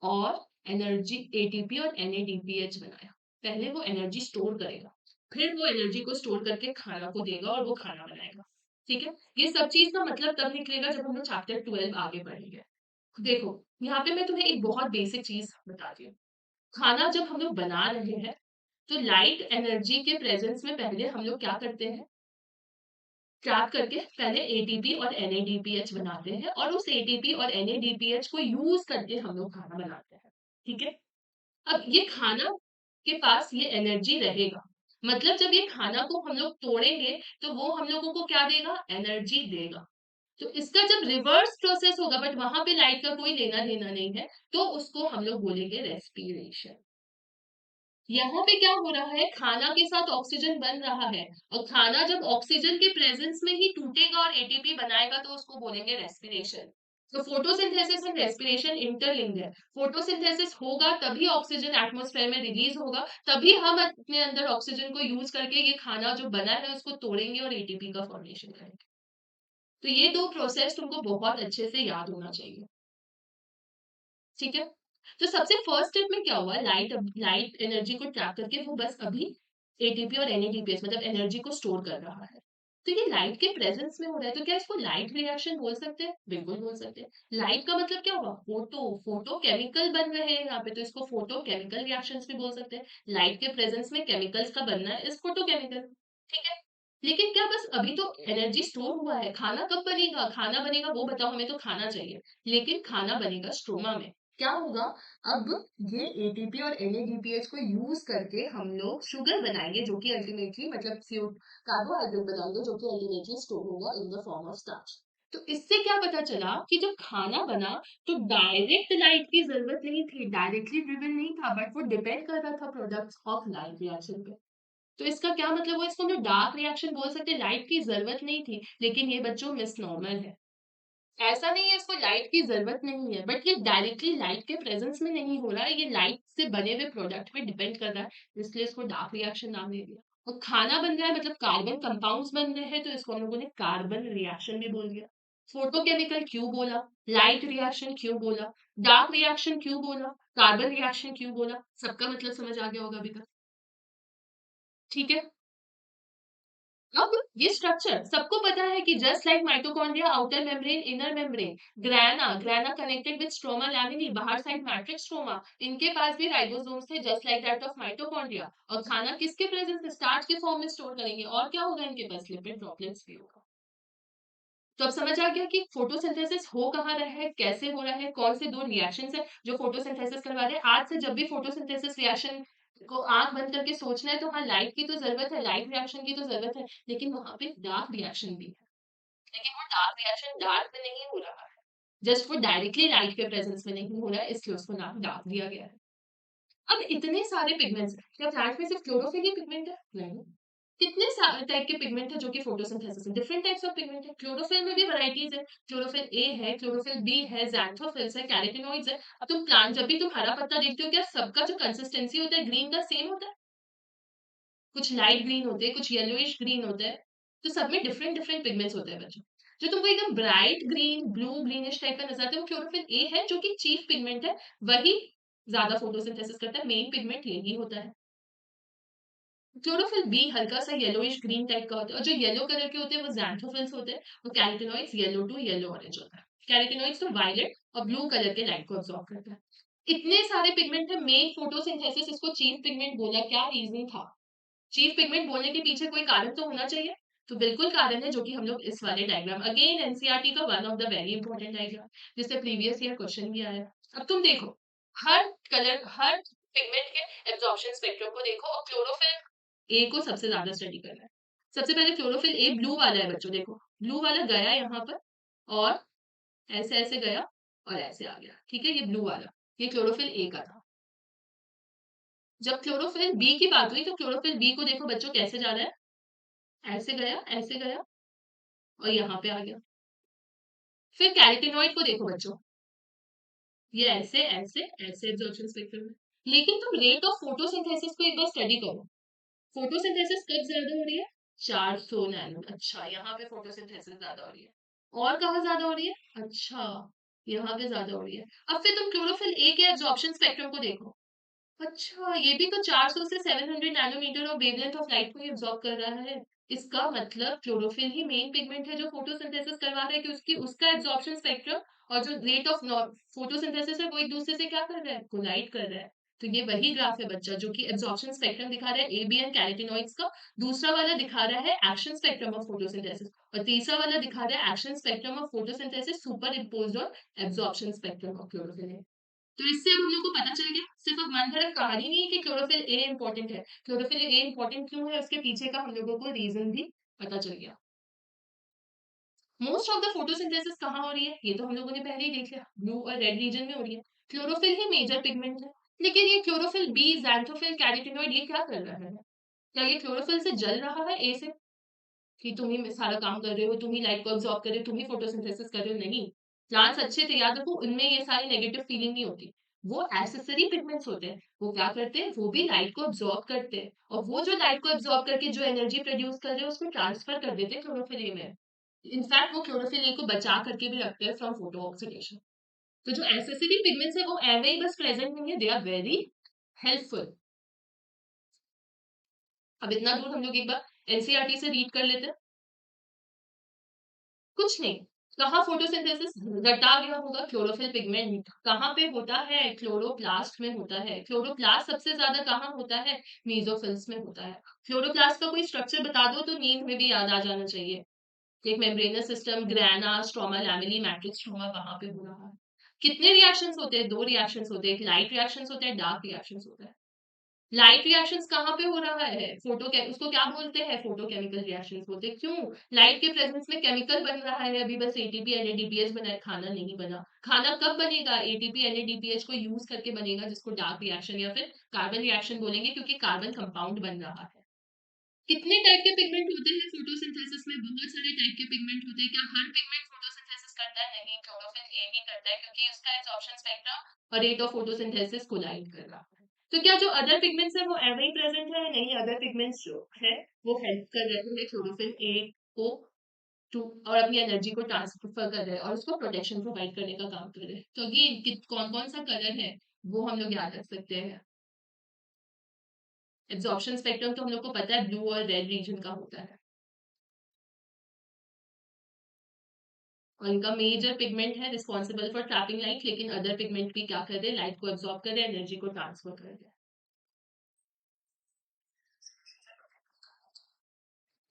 और एनर्जी एटीपी और NADPH बनाया। पहले वो एनर्जी स्टोर करेगा, फिर वो एनर्जी को स्टोर करके खाना को देगा और वो खाना बनाएगा। ठीक है, ये सब चीज का मतलब तब निकलेगा जब हम लोग चैप्टर 12 आगे पढ़ेंगे। देखो, यहाँ पे मैं तुम्हें एक बहुत बेसिक चीज बताती हूँ। खाना जब हम लोग बना रहे हैं तो लाइट एनर्जी के प्रेजेंस में पहले हम लोग क्या करते हैं? ट्रैप करके पहले एटीपी और NADPH बनाते हैं और उस एटीपी और NADPH को यूज करके हम लोग खाना बनाते हैं। ठीक है, अब ये खाना के पास ये एनर्जी रहेगा, मतलब जब ये खाना को हम लोग तोड़ेंगे तो वो हम लोगों को क्या देगा? एनर्जी देगा। तो इसका जब रिवर्स प्रोसेस होगा बट वहां पे लाइट का कोई लेना देना नहीं है तो उसको हम लोग बोलेंगे रेस्पिरेशन। यहाँ पे क्या हो रहा है? खाना के साथ ऑक्सीजन बन रहा है और खाना जब ऑक्सीजन के प्रेजेंस में ही टूटेगा और एटीपी बनाएगा तो उसको बोलेंगे रेस्पिरेशन। तो फोटोसिंथेसिस एंड रेस्पिरेशन इंटरलिंक्ड है। फोटोसिंथेसिस होगा तभी ऑक्सीजन एटमॉस्फेयर में रिलीज होगा, तभी हम अपने अंदर ऑक्सीजन को यूज करके ये खाना जो बना है उसको तोड़ेंगे और एटीपी का फॉर्मेशन करेंगे। तो ये दो प्रोसेस तुमको बहुत अच्छे से याद होना चाहिए। ठीक है, तो सबसे फर्स्ट स्टेप में क्या हुआ? लाइट एनर्जी को ट्रैप करके वो बस अभी एटीपी और NADPH मतलब एनर्जी को स्टोर कर रहा है। तो ये लाइट के प्रेजेंस में हो रहा है तो क्या इसको लाइट रिएक्शन बोल सकते हैं? बिल्कुल बोल सकते हैं। लाइट का मतलब क्या होगा? फोटो, फोटो केमिकल बन रहे हैं यहाँ पे तो इसको फोटो केमिकल रिएक्शंस भी बोल सकते हैं। लाइट के प्रेजेंस में केमिकल्स का बनना है इस फोटो केमिकल। ठीक है, लेकिन क्या बस अभी तो एनर्जी स्टोर हुआ है? खाना कब बनेगा? खाना बनेगा वो बताओ, हमें तो खाना चाहिए। लेकिन खाना बनेगा स्ट्रोमा में। क्या होगा? अब ये एटीपी और NADPH को यूज करके हम लोग शुगर बनाएंगे जो कि अल्टीमेटली मतलब CO कार्बोहाइड्रेट बनाएंगे जो कि अल्टीमेटली स्टोर होगा in the form of starch. तो इससे क्या पता चला कि जब खाना बना तो डायरेक्ट लाइट की जरूरत नहीं थी, डायरेक्टली ड्रिवन नहीं था, बट वो डिपेंड कर रहा था प्रोडक्ट्स ऑफ लाइट रिएक्शन पे। तो इसका क्या मतलब हुआ? इसको हम लोग डार्क रिएक्शन बोल सकते हैं, लाइट की जरूरत नहीं थी, लेकिन ये बच्चों मिसनॉर्मल है। ऐसा नहीं है इसको लाइट की जरूरत नहीं है, बट ये डायरेक्टली लाइट के प्रेजेंस में नहीं हो रहा है, ये लाइट से बने हुए प्रोडक्ट पे डिपेंड कर रहा है, इसलिए इसको डार्क रिएक्शन नाम दे दिया। और खाना बन रहा है मतलब कार्बन कंपाउंड्स बन रहे हैं, तो इसको हम लोगों ने कार्बन रिएक्शन भी बोल दिया। फोटोकेमिकल क्यों बोला, लाइट रिएक्शन क्यों बोला, डार्क रिएक्शन क्यों बोला, कार्बन रिएक्शन क्यों बोला, सबका मतलब समझ आ गया होगा अभी तक? ठीक है। अब ये स्ट्रक्चर सबको पता है कि just like mitochondria outer membrane inner membrane, grana connected with stroma lamellae बाहर साइड मैट्रिक्स स्ट्रोमा, इनके पास भी राइबोसोम्स थे just like that of mitochondria. और खाना किसके प्रेजेंस में, स्टार्च के फॉर्म में स्टोर करेंगे, और क्या होगा इनके पास, लिपिड ड्रॉपलेट्स भी होगा। तो अब समझ आ गया कि फोटोसिंथेसिस हो कहाँ रहा है, कैसे हो रहा है, कौन से दो रिएक्शंस है जो फोटोसिंथेसिस करवा रहे हैं। आज से जब भी फोटोसिंथेसिस रिएक्शन को आंख बंद करके सोचना है, तो हाँ लाइट की तो जरूरत है, लाइट रिएक्शन की तो जरूरत है, लेकिन वहां पे डार्क रिएक्शन भी है। लेकिन वो डार्क रिएक्शन डार्क में नहीं हो रहा है, जस्ट वो डायरेक्टली लाइट के प्रेजेंस में नहीं हो रहा है, इसलिए उसको नाम डार्क दिया गया है। अब इतने सारे पिगमेंट्स, क्या प्लांट में सिर्फ क्लोरोफिल ही पिगमेंट है? नहीं। कितने सारे टाइप के पिगमेंट है जो कि फोटोसिंथेसिस है, डिफरेंट टाइप्स ऑफ पिगमेंट है। क्लोरोफिल में भी वैरायटीज है, क्लोरोफिल ए है, क्लोरोफिल बी है, ज़ैंथोफिल्स है, कैरोटीनॉइड्स है। अब तुम प्लांट जब भी तुम हरा पत्ता देखते हो, क्या सबका जो कंसिस्टेंसी होता है ग्रीन का सेम होता है? कुछ लाइट ग्रीन होते हैं, कुछ येलोइश ग्रीन होता है। तो सब में डिफरेंट डिफरेंट पिगमेंट्स होते हैं बच्चों। जो तुमको एकदम bright green blue greenish type का नजर आता है, वो क्लोरोफिल ए है, जो कि चीफ पिगमेंट है। वही ज्यादा फोटोसिंथेसिस करता है, मेन पिगमेंट यही होता है। क्लोरोफिल बी हल्का सा येलोइश ग्रीन टाइप का होता है, और जो येलो कलर के होते हैं वो ज़ैंथोफिल्स होते हैं, और carotenoids yellow to yellow orange होता है। कैरोटीनॉइड्स तो वायलेट और ब्लू कलर के लाइट को अब्सॉर्ब करता है। इतने सारे पिगमेंट है, मेन फोटोसिंथेसिस इसको चीफ पिगमेंट बोला, क्या रीजन था? चीफ पिगमेंट बोलने के पीछे कोई कारण तो होना चाहिए। तो बिल्कुल कारण है, जो कि हम लोग इस वाले डायग्राम, अगेन एनसीईआरटी का one of the very important diagram, जिससे प्रीवियस ईयर क्वेश्चन भी आया। अब तुम देखो, हर कलर हर पिगमेंट के एब्जॉर्प्शन स्पेक्ट्रम को देखो, और क्लोरोफिल ए को सबसे ज्यादा स्टडी करना है। सबसे पहले क्लोरोफिल ए ब्लू वाला है बच्चों, देखो ब्लू वाला गया यहाँ पर, और ऐसे ऐसे गया, और ऐसे आ गया, ठीक है, ये ब्लू वाला, ये क्लोरोफिल ए का था। जब क्लोरोफिल बी की बात हुई, तो क्लोरोफिल बी को देखो बच्चों कैसे जा रहा है, ऐसे गया और यहाँ पे आ गया। फिर कैरोटीनॉइड को देखो बच्चों, ये ऐसे ऐसे ऐसे एब्जॉर्प्शन स्पेक्ट्रम है। लेकिन तुम रेट ऑफ फोटोसिंथेसिस को एक बार स्टडी करो। फोटोसिंथेसिस कब ज्यादा हो रही है? 400 नैनो, अच्छा यहाँ पे फोटोसिंथेसिस ज्यादा हो रही है। और कहाँ ज्यादा हो रही है? अच्छा, यहाँ पे ज्यादा हो रही है। अब फिर तुम क्लोरोफिल ए के एब्जॉर्प्शन स्पेक्ट्रम को देखो, अच्छा ये भी तो 400 से 700 nanometre of wavelength of light को ही अब्सॉर्ब कर रहा है। इसका मतलब क्लोरोफिल ही मेन पिगमेंट है जो फोटोसिंथेसिस करवा रहा है, कि उसकी उसका एब्जॉर्प्शन स्पेक्ट्रम और जो रेट ऑफ फोटोसिंथेसिस है वो एक दूसरे से क्या कर रहा है, कोलाइड कर रहा है। तो ये वही ग्राफ है बच्चा, जो कि एब्जॉर्प्शन स्पेक्ट्रम दिखा रहा है ए बी एन कैरोटीनॉइड्स का। दूसरा वाला दिखा रहा है एक्शन स्पेक्ट्रम ऑफ फोटोसिंथेसिस, और तीसरा वाला दिखा रहा है action spectrum of photosynthesis super imposed on absorption spectrum of chlorophyll. तो इससे अब हम लोग को पता चल गया, सिर्फ अब मन घड़त कहानी नहीं है कि क्लोरोफिल ए इंपॉर्टेंट है। क्लोरोफिल ए इंपॉर्टेंट क्यों है, उसके पीछे का हम लोगों को रीजन भी पता चल गया। मोस्ट ऑफ द फोटोसिंथेसिस कहाँ हो रही है, ये तो हम लोगों ने पहले ही देख लिया, ब्लू और रेड रीजन में हो रही है। क्लोरोफिल ही मेजर पिगमेंट है। लेकिन ये क्लोरोफिल बी ज़ैंथोफिल कैरोटीनॉइड ये क्या कर रहा है? क्या ये क्लोरोफिल से जल रहा है ए से, कि तुम ही सारा काम कर रहे हो, तुम ही लाइट को अब्सॉर्ब कर रहे हो, तुम ही फोटोसिंथेसिस कर रहे हो? नहीं। प्लांट्स अच्छे थे, याद रखो, उनमें ये सारी नेगेटिव फीलिंग नहीं होती। वो एसेसरी पिगमेंट्स होते हैं, वो क्या करते हैं, वो भी लाइट को अब्सॉर्ब करते हैं, और वो जो लाइट को अब्सॉर्ब करके जो एनर्जी प्रोड्यूस कर रहे हैं उसको ट्रांसफर कर देते हैं क्लोरोफिल ए में। इनफैक्ट वो क्लोरोफिल ए को बचा करके भी रखते हैं फ्रॉम फोटो ऑक्सीडेशन। तो जो एसेसरी पिगमेंट्स है वो एवे ही बस प्रेजेंट नहीं है, दे आर वेरी हेल्पफुल। अब इतना दूर हम लोग एक बार एनसीईआरटी से रीड कर लेते हैं। कुछ नहीं, कहाँ फोटोसिंथेसिस रटा गया होगा, क्लोरोफिल पिगमेंट कहाँ पे होता है, क्लोरोप्लास्ट में होता है। क्लोरोप्लास्ट सबसे ज्यादा कहाँ होता है, मेसोफिल्स में होता है। क्लोरोप्लास्ट का कोई स्ट्रक्चर बता दो तो नींद में भी याद आ जाना चाहिए। एक membranes system, ग्राना, stroma lamellae, matrix stroma, वहां पे हो रहा है। कितने रिएक्शंस होते हैं, दो रिएक्शंस होते हैं, एक लाइट रिएक्शंस होता है, डार्क रिएक्शंस होता है। लाइट रिएक्शंस कहाँ पे हो रहा है, उसको क्या बोलते हैं, फोटोकेमिकल रिएक्शंस बोलते हैं। क्यों? लाइट के प्रेजेंस में केमिकल बन रहा है, अभी बस एटीपी एनएडीपीएच बना है, खाना नहीं बना। खाना कब बनेगा, एटीपी एनएडीपीएच को यूज करके बनेगा, जिसको डार्क रिएक्शन या फिर कार्बन रिएक्शन बोलेंगे, क्योंकि कार्बन कंपाउंड बन रहा है। कितने टाइप के पिगमेंट होते हैं फोटोसिंथेसिस में? बहुत सारे टाइप के पिगमेंट होते हैं। क्या हर पिगमेंट फोटोसिंथेसिस करता है? नहीं, क्लोरोफिल ए ही करता है, क्योंकि उसका एब्जॉर्प्शन स्पेक्ट्रम और रेट ऑफ फोटोसिंथेसिस कोलाइड कर रहा है। तो क्या जो अदर पिगमेंट्स है वो एवं ही प्रेजेंट है? नहीं, अदर पिगमेंट्स जो है वो हेल्प कर रहे हैं क्लोरोफिल ए को टू, और अपनी एनर्जी को ट्रांसफर कर रहे हैं और उसको प्रोटेक्शन प्रोवाइड करने का काम कर रहे हैं। तो ये कौन कौन सा कलर है वो हम लोग याद रख सकते हैं। एब्जॉर्प्शन स्पेक्ट्रम तो हम लोग को पता है ब्लू और रेड रीजन का होता है, और इनका मेजर पिगमेंट है रिस्पॉन्सिबल फॉर ट्रैपिंग लाइट, लेकिन अदर पिगमेंट भी क्या कर रहे हैं? लाइट को एब्जॉर्ब कर रहे हैं, एनर्जी को ट्रांसफर कर रहे हैं।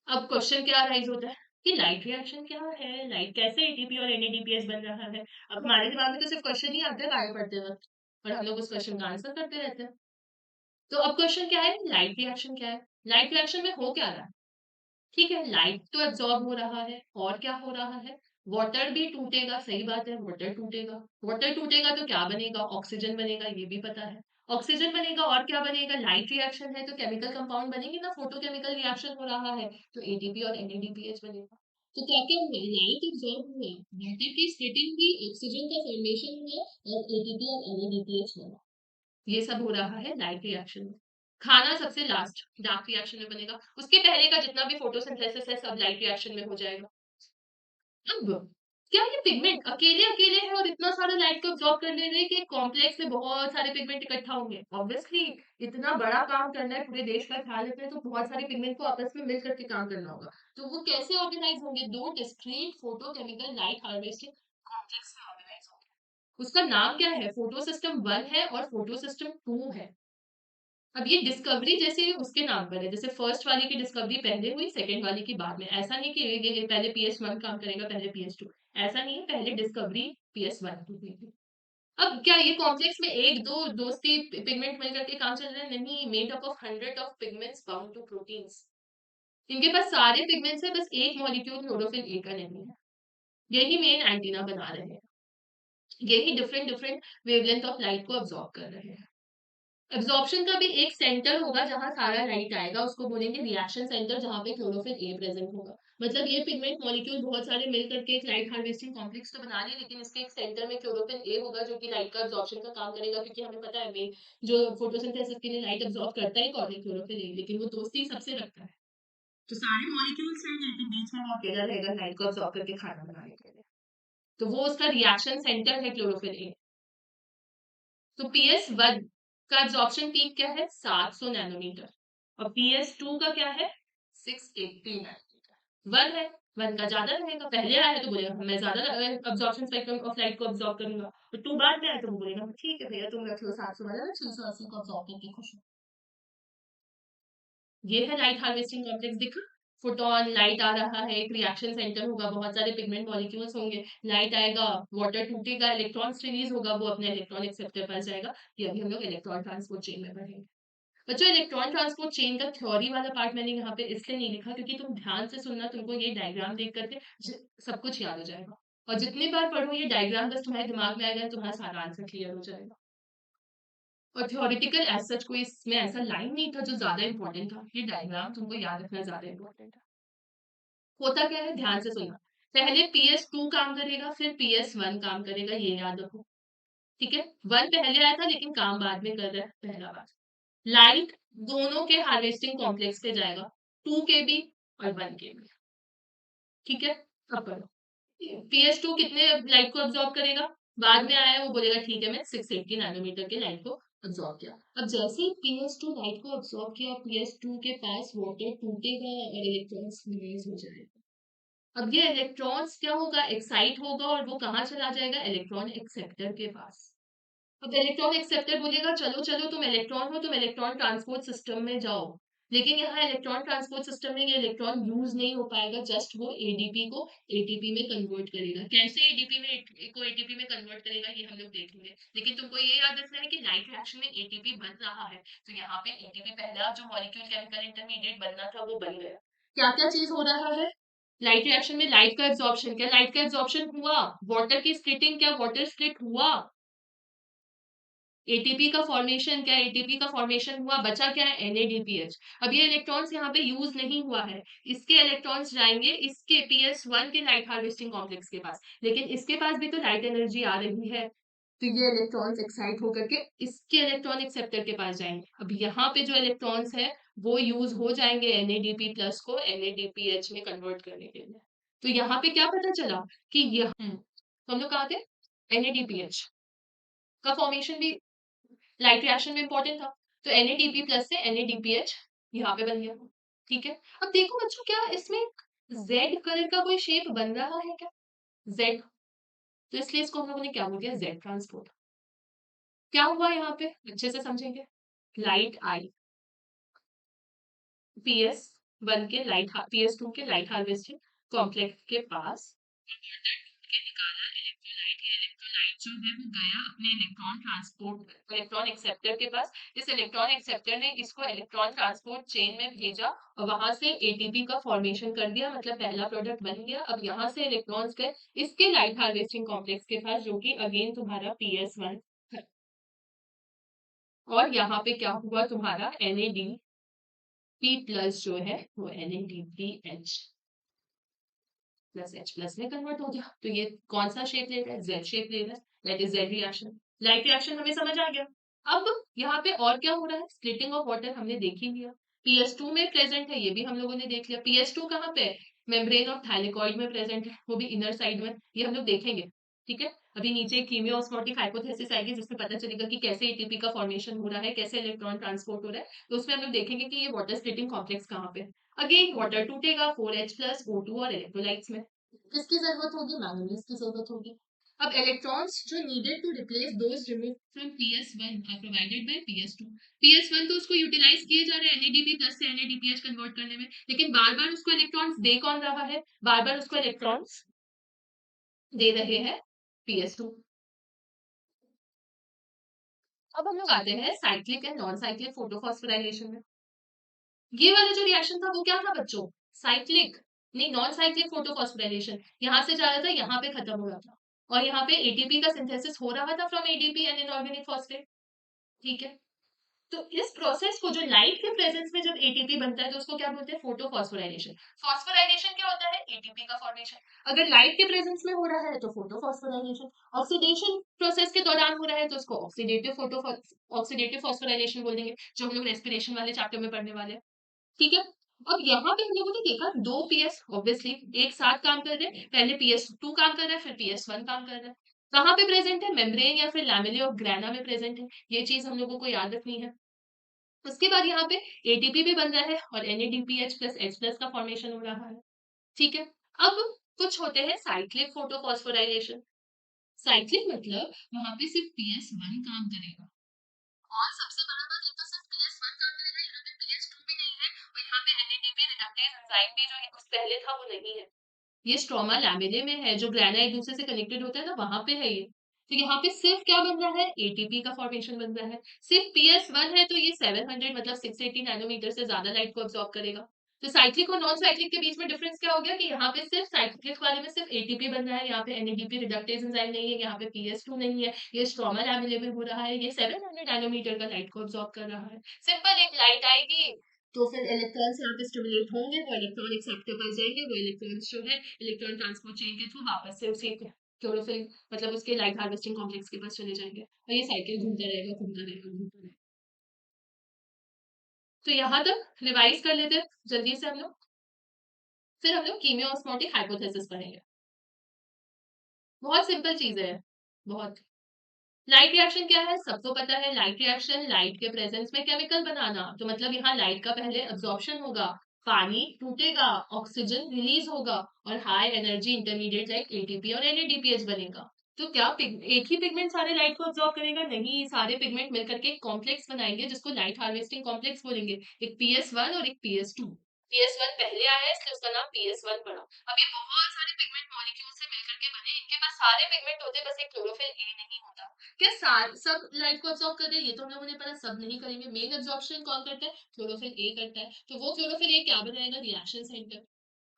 अब क्वेश्चन क्या राइज होता है कि लाइट रिएक्शन क्या है, लाइट कैसे एटीपी और एनएडीपीएस बन रहा है। अब हमारे दिमाग में तो सिर्फ क्वेश्चन ही आते हैं बायो पढ़ते वक्त, और हम लोग उस क्वेश्चन का आंसर करते रहते हैं। तो अब क्वेश्चन क्या है, लाइट रिएक्शन क्या है? लाइट रिएक्शन में हो क्या रहा है? ठीक है, लाइट तो एब्जॉर्ब हो रहा है, और क्या हो रहा है? वाटर भी टूटेगा, सही बात है, वाटर टूटेगा। वाटर टूटेगा तो क्या बनेगा? ऑक्सीजन बनेगा, ये भी पता है। ऑक्सीजन बनेगा और क्या बनेगा? लाइट रिएक्शन है तो केमिकल कंपाउंड बनेंगे ना, फोटोकेमिकल रिएक्शन हो रहा है तो एटीपी और एनएडीपीएच बनेगा। तो क्या क्या हुआ? लाइट एब्जॉर्ब हुआ, वाटर की स्प्लिटिंग हुई, ऑक्सीजन का फॉर्मेशन हुआ, और एटीपी और एनएडीपीएच बना। ये सब हो रहा है लाइट रिएक्शन में। खाना सबसे लास्ट डार्क रिएक्शन में बनेगा, उसके पहले का जितना भी फोटोसिंथेसिस है सब लाइट रिएक्शन में हो जाएगा। अब क्या ये पिगमेंट अकेले अकेले है और इतना सारा लाइट को अब्सॉर्ब कर ले रहे हैं कि कॉम्प्लेक्स में बहुत सारे पिगमेंट इकट्ठा होंगे? ऑब्वियसली, इतना बड़ा काम करना है, पूरे देश का ख्याल रखना है, तो बहुत सारे पिगमेंट को आपस में मिल करके काम करना होगा। तो वो कैसे ऑर्गेनाइज होंगे? दो discrete photochemical light harvesting complex में ऑर्गेनाइज होंगे। उसका नाम क्या है? फोटो सिस्टम 1 है और फोटो सिस्टम 2 है। अब ये डिस्कवरी जैसे उसके नाम पर है, जैसे फर्स्ट वाले की डिस्कवरी पहले हुई, सेकंड वाले की बाद में। ऐसा नहीं कि ये पहले PS1 काम करेगा पहले PS2, ऐसा नहीं है। पहले डिस्कवरी PS1 की हुई थी। अब क्या ये कॉम्प्लेक्स में एक दो दोस्ती पिगमेंट मिलकर के काम चल रहा है? नहीं, made up of hundred of pigments bound to proteins. इनके पास सारे पिगमेंट्स है, बस एक मॉलिक्यूल क्लोरोफिल ए का नहीं है। यही मेन एंटीना बना रहे हैं, यही different different wavelength of light को अब्सॉर्ब कर रहे हैं। एब्जॉर्प्शन का भी एक सेंटर होगा जहां सारा लाइट आएगा, उसको बोलेंगे रिएक्शन सेंटर, जहां पे क्लोरोफिल ए प्रेजेंट होगा। मतलब ये पिगमेंट मॉलिक्यूल बहुत सारे मिल करके एक लाइट हार्वेस्टिंग कॉम्प्लेक्स तो बना रहे, लेकिन इसके एक सेंटर में क्लोरोफिल ए होगा जो कि लाइट का एब्जॉर्प्शन का काम करेगा, क्योंकि हमें पता है मेन जो फोटोसिंथेसिस के लिए लाइट एब्जॉर्ब करता है कौन है? क्लोरोफिल ए, लेकिन वो दोस्ती सबसे रखता है। तो सारे मॉलिक्यूल्स हैं लेकिन बीच में वो अकेला रहेगा लाइट को एब्जॉर्ब करके खाना बनाने के लिए। तो वो उसका रिएक्शन सेंटर है क्लोरोफिल ए। तो PS1 का एब्जॉर्प्शन पीक क्या है? 700 नैनोमीटर। और PS2 का क्या है? 680 नैनोमीटर। 1 है, 1 का ज्यादा रहेगा। पहले आया तो बोलेगा मैं ज्यादा एब्जॉर्प्शन स्पेक्ट्रम ऑफ लाइट को अब्सॉर्ब करूंगा, और 2 बाद में आया तो वो बोलेगा ठीक है भैया, तुम रख लो 700 वाला, मैं 680 को अब्सॉर्ब करके खुश हूँ। ये है लाइट हार्वेस्टिंग कॉम्प्लेक्स, दिखा? फोटोन लाइट आ रहा है, एक रिएक्शन सेंटर होगा, बहुत सारे पिगमेंट मॉलिक्यूल्स होंगे, लाइट आएगा, वाटर टूटेगा, इलेक्ट्रॉन्स रिलीज होगा, वो अपने इलेक्ट्रॉन एक्सेप्टर पास जाएगा। ये अभी हम लोग इलेक्ट्रॉन ट्रांसपोर्ट चेन में पढ़ेंगे। बच्चों, इलेक्ट्रॉन ट्रांसपोर्ट चेन का थ्योरी वाला पार्ट मैंने यहाँ पे इसलिए नहीं लिखा क्योंकि तुम ध्यान से सुनना, तुमको ये डायग्राम देख करके सब कुछ याद हो जाएगा, और जितनी बार पढ़ो ये डायग्राम बस तुम्हारे दिमाग में आएगा, तुम्हारा सारा आंसर क्लियर हो जाएगा। और थ्योरेटिकल एज सच कोई इसमें ऐसा लाइन नहीं था जो ज्यादा इंपॉर्टेंट था, ये डायग्राम तुमको याद रखना ज्यादा इंपॉर्टेंट है। होता क्या है, ध्यान से सुनना। पहले PS2 काम करेगा, फिर PS1 काम करेगा, ये याद रखो। ठीक है, 1 पहले आया था लेकिन काम बाद में कर रहा है, पहला बात। लाइट दोनों के हार्वेस्टिंग कॉम्प्लेक्स पे जाएगा, 2 के भी और 1 के भी। ठीक है, अब करो। PS2 कितने लाइट को अब्सॉर्ब करेगा? बाद में आया, वो बोलेगा ठीक है मैं 680 नैनोमीटर के लाइट को अब्सॉर्ब किया। अब जैसे ही PS2 लाइट को अब्सॉर्ब किया, PS2 के पास वाटर टूटेगा और इलेक्ट्रॉन्स रिलीज हो जाएगा। अब ये इलेक्ट्रॉन्स क्या होगा? एक्साइट होगा, और वो कहाँ चला जाएगा? इलेक्ट्रॉन एक्सेप्टर के पास। अब इलेक्ट्रॉन एक्सेप्टर बोलेगा चलो चलो तुम इलेक्ट्रॉन हो, तुम इलेक्ट्रॉन ट्रांसपोर्ट सिस्टम में जाओ। लेकिन यहाँ इलेक्ट्रॉन ट्रांसपोर्ट सिस्टम में ये इलेक्ट्रॉन यूज नहीं हो पाएगा, जस्ट वो एडीपी को एटीपी में कन्वर्ट करेगा। कैसे एडीपी में को एटीपी में कन्वर्ट करेगा ये हम लोग देखेंगे, लेकिन तुमको ये याद रखना है कि लाइट रिएक्शन में एटीपी बन रहा है, तो यहाँ पे एटीपी पहला जो मॉलिक्यूल केमिकल इंटरमीडिएट बनना था वो बन गया। क्या क्या चीज हो रहा है लाइट रिएक्शन में? लाइट का एब्जॉर्प्शन, क्या लाइट का एब्जॉर्प्शन हुआ? वाटर की स्प्लिटिंग, क्या वाटर स्प्लिट हुआ? एटीपी का फॉर्मेशन क्या है, एटीपी का फॉर्मेशन हुआ, बचा क्या है, NADPH। अब ये इलेक्ट्रॉन्स यहाँ पे यूज नहीं हुआ है, इसके इलेक्ट्रॉन्स जाएंगे इसके PS1 के लाइट हार्वेस्टिंग कॉम्प्लेक्स के पास, लेकिन इसके पास भी तो लाइट एनर्जी आ रही है, तो ये इलेक्ट्रॉन्स एक्साइट होकर के इसके इलेक्ट्रॉन एक्सेप्टर के पास जाएंगे। अब यहाँ पे जो इलेक्ट्रॉन्स है वो यूज हो जाएंगे NADP प्लस को NADPH में कन्वर्ट करने के लिए। तो यहाँ पे क्या पता चला कि यह तो हम लोग कहा थे NADPH का फॉर्मेशन भी लाइट रिएक्शन में इंपॉर्टेंट था, तो NADP प्लस से NADPH यहाँ पे बन गया। ठीक है, अब देखो बच्चों क्या इसमें Z कलर का कोई शेप बन रहा है क्या, Z, तो इसलिए इसको हम लोगों ने क्या बोल दिया, Z ट्रांसपोर्ट। क्या हुआ यहाँ पे अच्छे से समझेंगे, लाइट आई PS1 के लाइट PS2 के लाइट हार्वेस्टिंग कॉम्प्लेक्स के पास के निकाला इलेक्ट्रोलाइट, ये इलेक्ट्रोलाइट जो है वो गया अपने इलेक्ट्रॉन ट्रांसपोर्ट इलेक्ट्रॉन एक्सेप्टर के पास, इस इलेक्ट्रॉन एक्सेप्टर ने इसको इलेक्ट्रॉन ट्रांसपोर्ट चेन में भेजा और वहां से एटीपी का फॉर्मेशन कर दिया, मतलब पहला प्रोडक्ट बन गया। अब यहाँ से इलेक्ट्रॉन्स गए इसके लाइट हार्वेस्टिंग कॉम्प्लेक्स के पास जो कि अगेन तुम्हारा PS1 है, और यहाँ पे क्या हुआ तुम्हारा NADP प्लस जो है वो NADPH प्लस H प्लस में कन्वर्ट हो गया। तो ये कौन सा शेप ले रहा है, Z शेप ले रहा है, that is Z reaction. Light reaction हमें समझ आ गया। अब यहाँ पे और क्या हो रहा है, स्प्लिटिंग ऑफ वाटर हमने देख ही लिया, PS2 में प्रेजेंट है, ये भी हम लोगों ने देख लिया। PS2 कहाँ पे, मेम्ब्रेन ऑफ थैलेकॉइड में प्रेजेंट है, वो भी इनर साइड में, ये हम लोग देखेंगे। ठीक है, अभी नीचे कीमियोस्मोटिक हाइपोथेसिस आएगी जिसमें पता चलेगा कि कैसे एटीपी का फॉर्मेशन हो रहा है, कैसे इलेक्ट्रॉन ट्रांसपोर्ट हो रहा है, तो उसमें हम लोग देखेंगे कि ये वाटर स्प्लिटिंग कॉम्प्लेक्स कहाँ पे। अगेन वाटर टूटेगा 4H प्लस O2 और इलेक्ट्रोलाइट्स में, किसकी जरूरत होगी, मैंगनीज की जरूरत होगी। अब इलेक्ट्रॉन्स जो needed to replace those remove from PS1 are provided by PS2। PS1 तो उसको यूटिलाइज किए जा रहे हैं NADP प्लस से NADPH कन्वर्ट करने में, लेकिन बार बार उसको इलेक्ट्रॉन्स दे कौन रहा है, बार बार उसको इलेक्ट्रॉन्स दे रहे हैं PS2। अब हम लोग आते हैं cyclic and non cyclic photophosphorylation में। ये वाला जो रिएक्शन था वो क्या था बच्चों, साइक्लिक नहीं नॉन साइक्लिक फोटोफॉस्फोराइलेशन, यहाँ से जा रहा था यहाँ पे खत्म हो रहा था, और यहाँ पे एटीपी का सिंथेसिस हो रहा था from ADP and inorganic phosphate. ठीक है, तो इस प्रोसेस को जो लाइट के प्रेजेंस में जब एटीपी बनता है तो उसको क्या बोलते हैं, फोटोफॉस्फोराइलेशन। फॉस्फोराइलेशन क्या होता है, एटीपी का फॉर्मेशन। अगर लाइट के प्रेजेंस में हो रहा है तो फोटोफॉस्फोराइलेशन, ऑक्सीडेशन प्रोसेस के दौरान हो रहा है तो उसको ऑक्सीडेटिव फॉस्फोराइलेशन बोल देंगे, जो हम लोग रेस्पिरेशन वाले चैप्टर में पढ़ने वाले हैं। ठीक है, अब यहाँ पे हम लोगों ने देखा दो पीएस ऑब्वियसली एक साथ काम कर रहे हैं, पहले PS2 काम कर रहा है फिर PS1 काम कर रहा है। कहाँ पे प्रेजेंट है, मेम्ब्रेन या फिर लैमेले ऑफ ग्रेना में प्रेजेंट है, ये चीज हम लोगों को याद रखनी है। उसके बाद यहाँ पे एटीपी भी बन रहा है और NADPH प्लस H प्लस का फॉर्मेशन हो रहा है। ठीक है, अब कुछ होते हैं साइक्लिक फोटोफॉस्फोराइलेशन। साइक्लिक मतलब वहां पे सिर्फ PS1 काम करेगा, और सबसे बड़ा बात ये तो सिर्फ PS1 काम करेगा, यहाँ पे PS2 भी नहीं है, और यहाँ पे NADP रिडक्टेज एंजाइम भी जो उस पहले था वो नहीं है, ये स्ट्रोमा लैमेले में है, जो ग्रैना एक दूसरे से कनेक्टेड होता है ना वहां पे है ये। तो यहाँ पे सिर्फ क्या बन रहा है, एटीपी का फॉर्मेशन बन रहा है। सिर्फ PS1 है तो ये 700 मतलब 680 नैनोमीटर से ज्यादा लाइट को अब्सॉर्ब करेगा। तो साइक्लिक और नॉन साइक्लिक के बीच में डिफरेंस क्या हो गया कि यहाँ पे सिर्फ साइक्लिक वाले में सिर्फ एटीपी बन रहा है, यहाँ पे NADP रिडक्टेज एंजाइम नहीं है, यहाँ पे PS2 नहीं है, ये स्ट्रोमा लैमेले में हो रहा है, ये 700 नैनोमीटर का लाइट को अब्सॉर्ब कर रहा है। सिंपल, एक लाइट आएगी तो फिर इलेक्ट्रॉन्स यहाँ पे स्टिमुलेट होंगे, वो इलेक्ट्रॉन एक्सेप्टर पास जाएंगे, वो इलेक्ट्रॉन्स जो है इलेक्ट्रॉन ट्रांसपोर्ट चेन के थ्रू वापस से उसी क्लोरोफिल मतलब उसके लाइट हार्वेस्टिंग कॉम्प्लेक्स के पास चले जाएंगे, और ये साइकिल घूमता रहेगा घूमता रहेगा घूमता रहेगा। तो यहाँ तक रिवाइज कर लेते हैं जल्दी से हम लोग, फिर हम लोग कीमियो ऑस्मोटिक हाइपोथेसिस पढ़ेंगे। बहुत सिंपल चीज है, बहुत। लाइट रिएक्शन क्या है, सबको पता है, लाइट रिएक्शन लाइट के प्रेजेंस में केमिकल बनाना, तो मतलब यहाँ लाइट का पहले अब्जॉर्प्शन होगा, पानी टूटेगा, ऑक्सीजन रिलीज होगा, और high energy intermediate like ATP और NADPH बनेगा। तो क्या एक ही पिगमेंट सारे लाइट को अब्सॉर्ब करेगा, नहीं, सारे पिगमेंट मिलकर के एक कॉम्प्लेक्स बनाएंगे जिसको लाइट हार्वेस्टिंग कॉम्प्लेक्स बोलेंगे, एक PS1 और एक PS2। PS1 पहले आया है इसलिए उसका नाम PS1 पड़ा। अब ये बहुत सारे पिगमेंट मॉलिक्यूल से मिलकर के बने, इनके पास सारे पिगमेंट होते हैं, बस एक क्लोरोफिल ए नहीं होता। क्या सब लाइट को अब्सॉर्ब कर रहे हैं, ये तो हम लोगों ने पढ़ा, सब नहीं करेंगे, मेन अब्सॉर्प्शन कौन करता है, क्लोरोफिल ए करता है, तो वो क्लोरोफिल ए क्या बनाएगा, रिएक्शन सेंटर।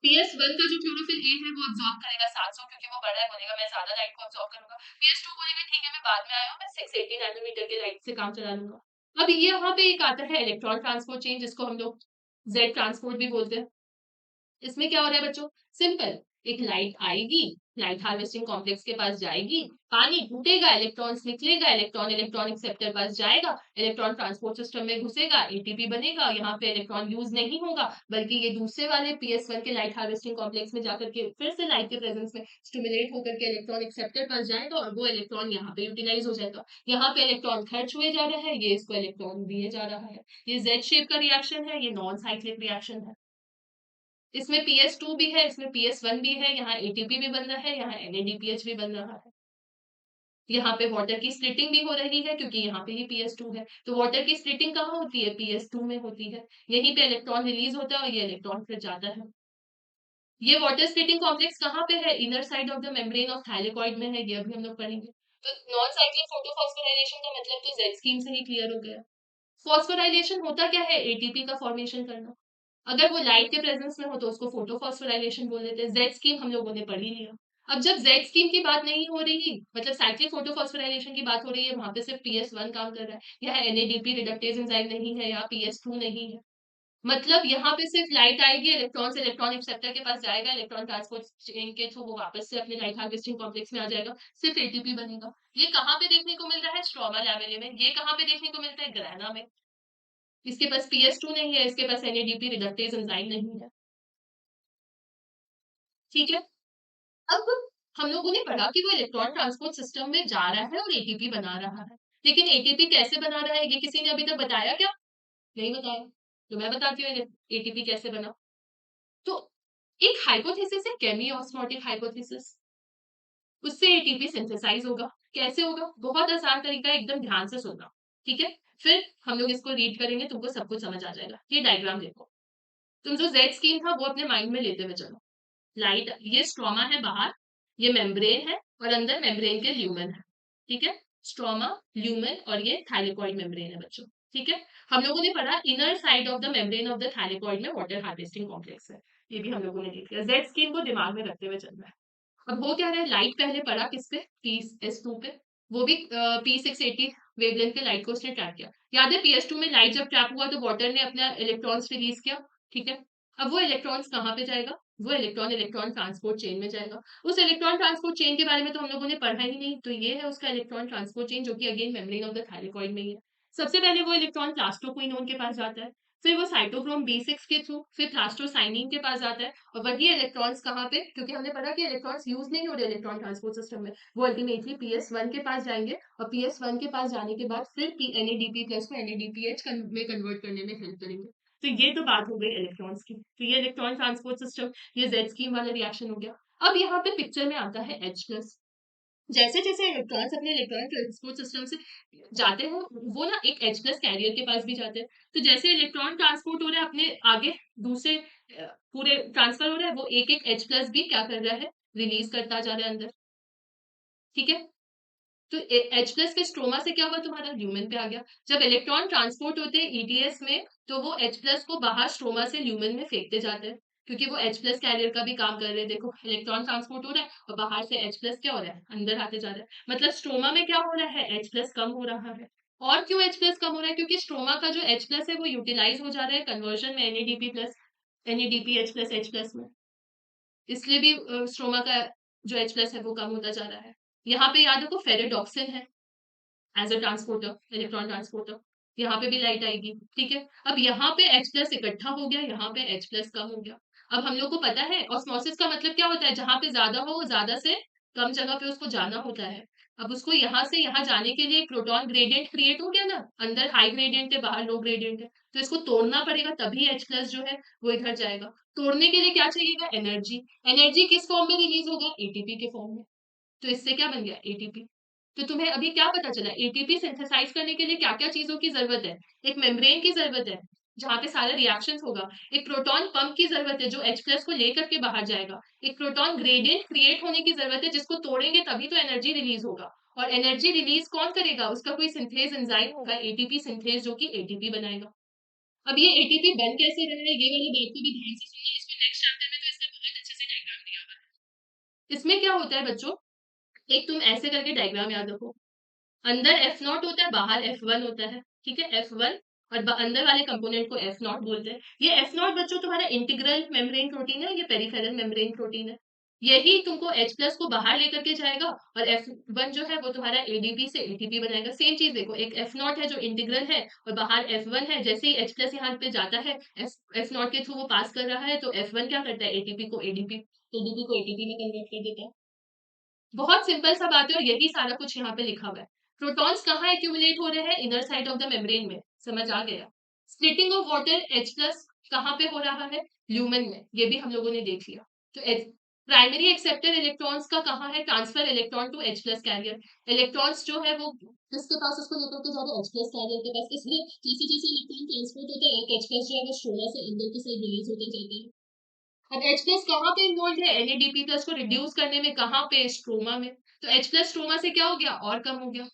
PS1 का जो क्लोरोफिल ए है वो अब्सॉर्ब करेगा 700, क्योंकि वो बड़ा है, बोलेगा मैं ज्यादा लाइट को अब्सॉर्ब करूंगा। PS2 बोलेगा ठीक है मैं बाद में आया हूँ, मैं 680 नैनोमीटर के लाइट से काम चला लूंगा। अब ये यहाँ पे एक आता है इलेक्ट्रॉन ट्रांसपोर्ट चेन, जिसको हम लोग जेड ट्रांसपोर्ट भी बोलते हैं। इसमें क्या हो रहा है बच्चों, सिंपल, एक लाइट आएगी, लाइट हार्वेस्टिंग कॉम्प्लेक्स के पास जाएगी, पानी टूटेगा, इलेक्ट्रॉन्स निकलेगा, इलेक्ट्रॉन इलेक्ट्रॉन एक्सेप्टर पास जाएगा, इलेक्ट्रॉन ट्रांसपोर्ट सिस्टम में घुसेगा, एटीपी बनेगा, यहाँ पे इलेक्ट्रॉन यूज नहीं होगा, बल्कि ये दूसरे वाले PS1 के लाइट हार्वेस्टिंग कॉम्प्लेक्स में जाकर के फिर से लाइट के प्रेजेंस में स्टिमुलेट होकर के इलेक्ट्रॉन एक्सेप्टर पास जाएगा, और वो इलेक्ट्रॉन यहाँ पे यूटिलाइज हो जाएगा। यहाँ पे इलेक्ट्रॉन खर्च हुए जा रहा है, ये इसको इलेक्ट्रॉन दिए जा रहा है। ये जेड शेप का रिएक्शन है, ये नॉन साइक्लिक रिएक्शन है। इसमें PS2 भी है, इसमें PS1 भी है, यहाँ एटीपी भी बन रहा है, यहाँ NADPH भी बन रहा है। यहाँ पे वाटर की स्प्लिटिंग भी हो रही है, क्योंकि यहाँ पे ही PS2 है। तो वाटर की स्प्लिटिंग कहाँ होती है, PS2 में होती है। यहीं पे इलेक्ट्रॉन रिलीज होता है और ये इलेक्ट्रॉन फिर जाता है। ये वाटर स्प्लिटिंग कॉम्प्लेक्स कहाँ पे है, inner side of the membrane of thylakoid में है, ये अभी हम लोग पढ़ेंगे। तो नॉन साइक्लिक फोटोफॉस्फोराइलेशन का मतलब तो जेड स्कीम से ही क्लियर हो गया। फॉस्फोराइलेशन होता क्या है, एटीपी का फॉर्मेशन करना। अगर वो लाइट के प्रेजेंस में हो तो उसको फोटोफॉस्फोराइलेशन बोल देते हैं। जेड स्कीम हम लोगों ने पढ़ ही लिया। अब जब जेड स्कीम की बात नहीं हो रही, मतलब साइक्लिक फोटोफॉस्फोराइलेशन की बात हो रही है, वहां पे सिर्फ PS1 काम कर रहा है, यहाँ NADP रिडक्टेज एंजाइम नहीं है, यहाँ PS2 नहीं है। मतलब यहाँ पे सिर्फ लाइट आएगी, इलेक्ट्रॉन से इलेक्ट्रॉन एक्सेप्टर के पास जाएगा, इलेक्ट्रॉन ट्रांसपोर्ट चेन के थ्रू वो वापस से अपने लाइट हार्वेस्टिंग कॉम्प्लेक्स में आ जाएगा, सिर्फ एटीपी बनेगा। ये कहाँ पे देखने को मिल रहा है, स्ट्रोमा लैमेले में। ये कहाँ पे देखने को मिलता है, ग्रैना में। इसके पास PS2 नहीं है, इसके पास NADP रिडक्टेज एंजाइम नहीं है। ठीक है। अब हम लोगों ने पढ़ा कि वो इलेक्ट्रॉन ट्रांसपोर्ट सिस्टम में जा रहा है और एटीपी बना रहा है, लेकिन एटीपी कैसे बना रहा है ये किसी ने अभी तक बताया क्या, नहीं बताया। तो मैं बताती हूँ एटीपी कैसे बना। तो एक हाइपोथेसिस है, केमी ऑस्मोटिक हाइपोथेसिस, उससे एटीपी सिंथेसाइज होगा। कैसे होगा, बहुत आसान तरीका है, एकदम ध्यान से सुनना। ठीक है, फिर हम लोग इसको रीड करेंगे, तुमको सब कुछ समझ आ जाएगा। ये डायग्राम देखो, तुम जो जेड स्कीम था वो अपने माइंड में लेते हुए चलो। लाइट, ये स्ट्रोमा है बाहर, ये मेम्ब्रेन है, और अंदर मेम्ब्रेन के ल्यूमेन है। ठीक है, स्ट्रोमा, ल्यूमेन, और ये थाइलेकॉइड मेम्ब्रेन है बच्चों। ठीक है, हम लोगों ने पढ़ा inner side of the membrane of the thylakoid में वाटर हार्वेस्टिंग कॉम्प्लेक्स है। ये भी हम लोगों ने देख लिया, जेड स्कीम को दिमाग में रखते हुए चलना है। अब वो क्या रहा है, लाइट पहले पड़ा किस पे, PS2 पे, वो भी P680 वेवलेंथ के लाइट को उसने ट्रैप किया। याद है PS2 में लाइट जब ट्रैप हुआ तो वाटर ने अपना इलेक्ट्रॉन्स रिलीज किया। ठीक है, अब वो इलेक्ट्रॉन्स कहाँ पे जाएगा, वो इलेक्ट्रॉन इलेक्ट्रॉन ट्रांसपोर्ट चेन में जाएगा। उस इलेक्ट्रॉन ट्रांसपोर्ट चेन के बारे में तो हम लोगों ने पढ़ा ही नहीं, तो ये है उसका इलेक्ट्रॉन ट्रांसपोर्ट चेन, जो कि again membrane of the thylakoid में ही है। सबसे पहले वो इलेक्ट्रॉन प्लास्टोक्विनोन के पास जाता है, फिर वो साइटोक्रोम B6 के थ्रू फिर प्लास्टोसाइनिन के पास जाता है, और वही इलेक्ट्रॉन्स कहाँ पे, क्योंकि हमने पढ़ा कि इलेक्ट्रॉन्स यूज नहीं हो रहे इलेक्ट्रॉन ट्रांसपोर्ट सिस्टम में, वो अल्टीमेटली PS1 के पास जाएंगे, और PS1 के पास जाने के बाद फिर NADP प्लस को NADPH में कन्वर्ट करने में हेल्प करेंगे। तो ये तो बात हो गई इलेक्ट्रॉन्स की। तो ये इलेक्ट्रॉन ट्रांसपोर्ट सिस्टम, ये जेड स्कीम वाला रिएक्शन हो गया। अब यहाँ पे पिक्चर में आता है H+। जैसे जैसे इलेक्ट्रॉन्स अपने इलेक्ट्रॉन ट्रांसपोर्ट सिस्टम से जाते हैं, वो ना एक H+ कैरियर के पास भी जाते हैं। तो जैसे इलेक्ट्रॉन ट्रांसपोर्ट हो रहा है अपने आगे, दूसरे पूरे ट्रांसफर हो रहा है, वो एक एक H+ भी क्या कर रहा है, रिलीज करता जा रहा है अंदर। ठीक है, तो H+ के स्ट्रोमा से क्या हुआ, तुम्हारा ल्यूमेन पे आ गया। जब इलेक्ट्रॉन ट्रांसपोर्ट होते हैं ETS में, तो वो H+ को बाहर स्ट्रोमा से ल्यूमेन में फेंकते जाते हैं, क्योंकि वो H+ कैरियर का भी काम कर रहे हैं। देखो, इलेक्ट्रॉन ट्रांसपोर्ट हो रहा है और बाहर से H+ क्या हो रहा है, अंदर आते जा रहा है। मतलब स्ट्रोमा में क्या हो रहा है, H+ कम हो रहा है। और क्यों H+ कम हो रहा है, क्योंकि स्ट्रोमा का जो H+ है वो यूटिलाइज हो जा रहा है कन्वर्जन में NADP प्लस NADPH+H+ में। इसलिए भी स्ट्रोमा का जो H+ है वो कम होता जा रहा है। यहाँ पे याद रखो फेरेडॉक्सिन है as a transporter, electron transporter, यहाँ पे भी लाइट आएगी। ठीक है, अब यहाँ पे H+ इकट्ठा हो गया, यहाँ पे H+ कम हो गया। अब हम लोग को पता है ऑस्मोसिस का मतलब क्या होता है, जहां पे ज्यादा हो वो ज्यादा से कम जगह पे उसको जाना होता है। अब उसको यहाँ से यहाँ जाने के लिए प्रोटॉन ग्रेडियंट क्रिएट हो गया ना, अंदर हाई ग्रेडियंट है बाहर लो ग्रेडियंट है, तो इसको तोड़ना पड़ेगा, तभी H+ जो है वो इधर जाएगा। तोड़ने के लिए क्या चाहिएगा, एनर्जी। एनर्जी किस फॉर्म में रिलीज होगा, एटीपी के फॉर्म में। तो इससे क्या बन गया, एटीपी। तो तुम्हें अभी क्या पता चला, एटीपी सिंथेसाइज करने के लिए क्या क्या चीजों की जरूरत है, एक मेम्ब्रेन की जरूरत है जहां पे सारे रिएक्शंस होगा, एक प्रोटॉन पंप की जरूरत है जो H+ को लेकर के बाहर जाएगा, एक प्रोटॉन ग्रेडियंट क्रिएट होने की जरूरत है जिसको तोड़ेंगे तभी तो एनर्जी रिलीज होगा, और एनर्जी रिलीज कौन करेगा, उसका कोई सिंथेज एंजाइम होगा, एटीपी सिंथेज, जो कि एटीपी बनाएगा। अब ये एटीपी बन कैसे रहा है, ये वाली बात को भी ध्यान से सुनिए, इसको नेक्स्ट चैप्टर में तो इसका इसमें क्या होता है बच्चों, एक तुम ऐसे करके डायग्राम याद रखो, अंदर एफ नॉट होता है, बाहर एफ वन होता है, ठीक है, एफ वन, और अंदर वाले कंपोनेंट को एफ नॉट बोलते हैं। ये एफ नॉट बच्चों तुम्हारा इंटीग्रल मेम्ब्रेन प्रोटीन है, ये पेरिफेरल मेम्ब्रेन प्रोटीन है। यही तुमको H प्लस को बाहर लेकर के जाएगा, और एफ वन जो है वो तुम्हारा एडीपी से एटीपी बनाएगा। सेम चीज देखो, एक एफ नॉट है जो इंटीग्रल है, और बाहर एफ वन है। जैसे ही H प्लस यहाँ पे जाता है, एफ नॉट के थ्रू वो पास कर रहा है, तो एफ वन क्या करता है, एटीपी को एडीपी, एडीपी को एटीपी में कन्वर्ट कर देता है। बहुत सिंपल सा बात है, और यही सारा कुछ यहाँ पे लिखा हुआ है। प्रोटॉन्स कहाँ एक्यूमुलेट हो रहे हैं, inner side of the membrane में, समझ आ गया। Splitting of water H plus कहाँ पे हो रहा है, ल्यूमेन में, ये भी हम लोगों ने देख लिया। तो प्राइमरी एक्सेप्टर इलेक्ट्रॉन्स का कहाँ है, transfer electron to H plus carrier. Electrons जो है वो किसके पास उसको लेकर के जा रहे हैं, H प्लस कैरियर के पास। इसलिए जैसे जैसे इलेक्ट्रॉन ट्रांसपोर्ट होता है, एक H प्लस जो है वो स्ट्रोमा से अंदर की साइड रिलीज होते जाते हैं। अब H प्लस कहाँ पे इन्वॉल्व है, NADP प्लस को रिड्यूस करने में, कहाँ पे, स्ट्रोमा में। तो H प्लस स्ट्रोमा से क्या हो गया, और कम हो गया।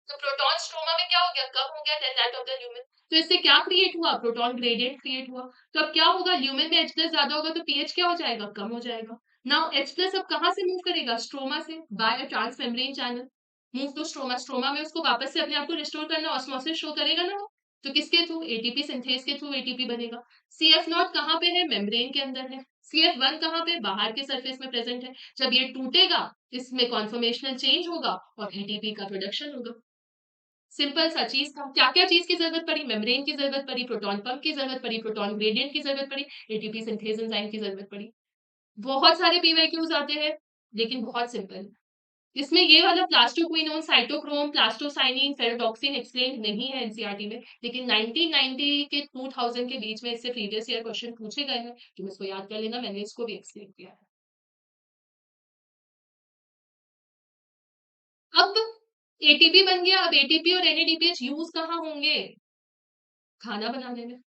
तो प्रोटॉन स्ट्रोमा में क्या हो गया, कम हो गया then that of the lumen. तो इससे क्या क्रिएट हुआ, प्रोटॉन ग्रेडियंट क्रिएट हुआ। तो अब क्या होगा, ल्यूमेन में H प्लस ज्यादा होगा तो पीएच क्या हो जाएगा, कम हो जाएगा। नाउ H प्लस अब कहाँ से मूव करेगा, स्ट्रोमा से, by a trans membrane channel move to stroma. Stroma में उसको वापस से अपने आप को रिस्टोर करना, ऑस्मोसिस शो करेगा ना वो। तो किसके थ्रू, एटीपी सिंथेस के थ्रू एटीपी बनेगा। CF नॉट कहाँ पे है, मेम्ब्रेन के अंदर है। CF1 कहाँ पे, बाहर के सरफेस में प्रेजेंट है। जब ये टूटेगा, इसमें कॉन्फॉर्मेशनल चेंज होगा और एटीपी का प्रोडक्शन होगा। सिंपल सा चीज था। क्या क्या चीज की जरूरत पड़ी, मेम्ब्रेन की जरूरत पड़ी, प्रोटॉन पंप की जरूरत पड़ी, प्रोटॉन ग्रेडियंट की जरूरत पड़ी, एटीपी सिंथेस एंजाइम की जरूरत पड़ी। बहुत सारे पीवाईक्यूज आते हैं, लेकिन बहुत सिंपल है। इसमें ये वाला प्लास्टोक्विनोन, साइटोक्रोम, प्लास्टोसाइनिन, फेरोटॉक्सिन एक्सप्लेन नहीं है एनसीईआरटी में, लेकिन 1990 के 2000 के बीच में इससे प्रीवियस ईयर क्वेश्चन पूछे गए हैं। तुम इसको याद कर लेना, मैंने इसको भी एक्सप्लेन किया है। अब एटीपी बन गया, अब एटीपी और एनएडीपीएच यूज कहाँ होंगे, खाना बनाने में।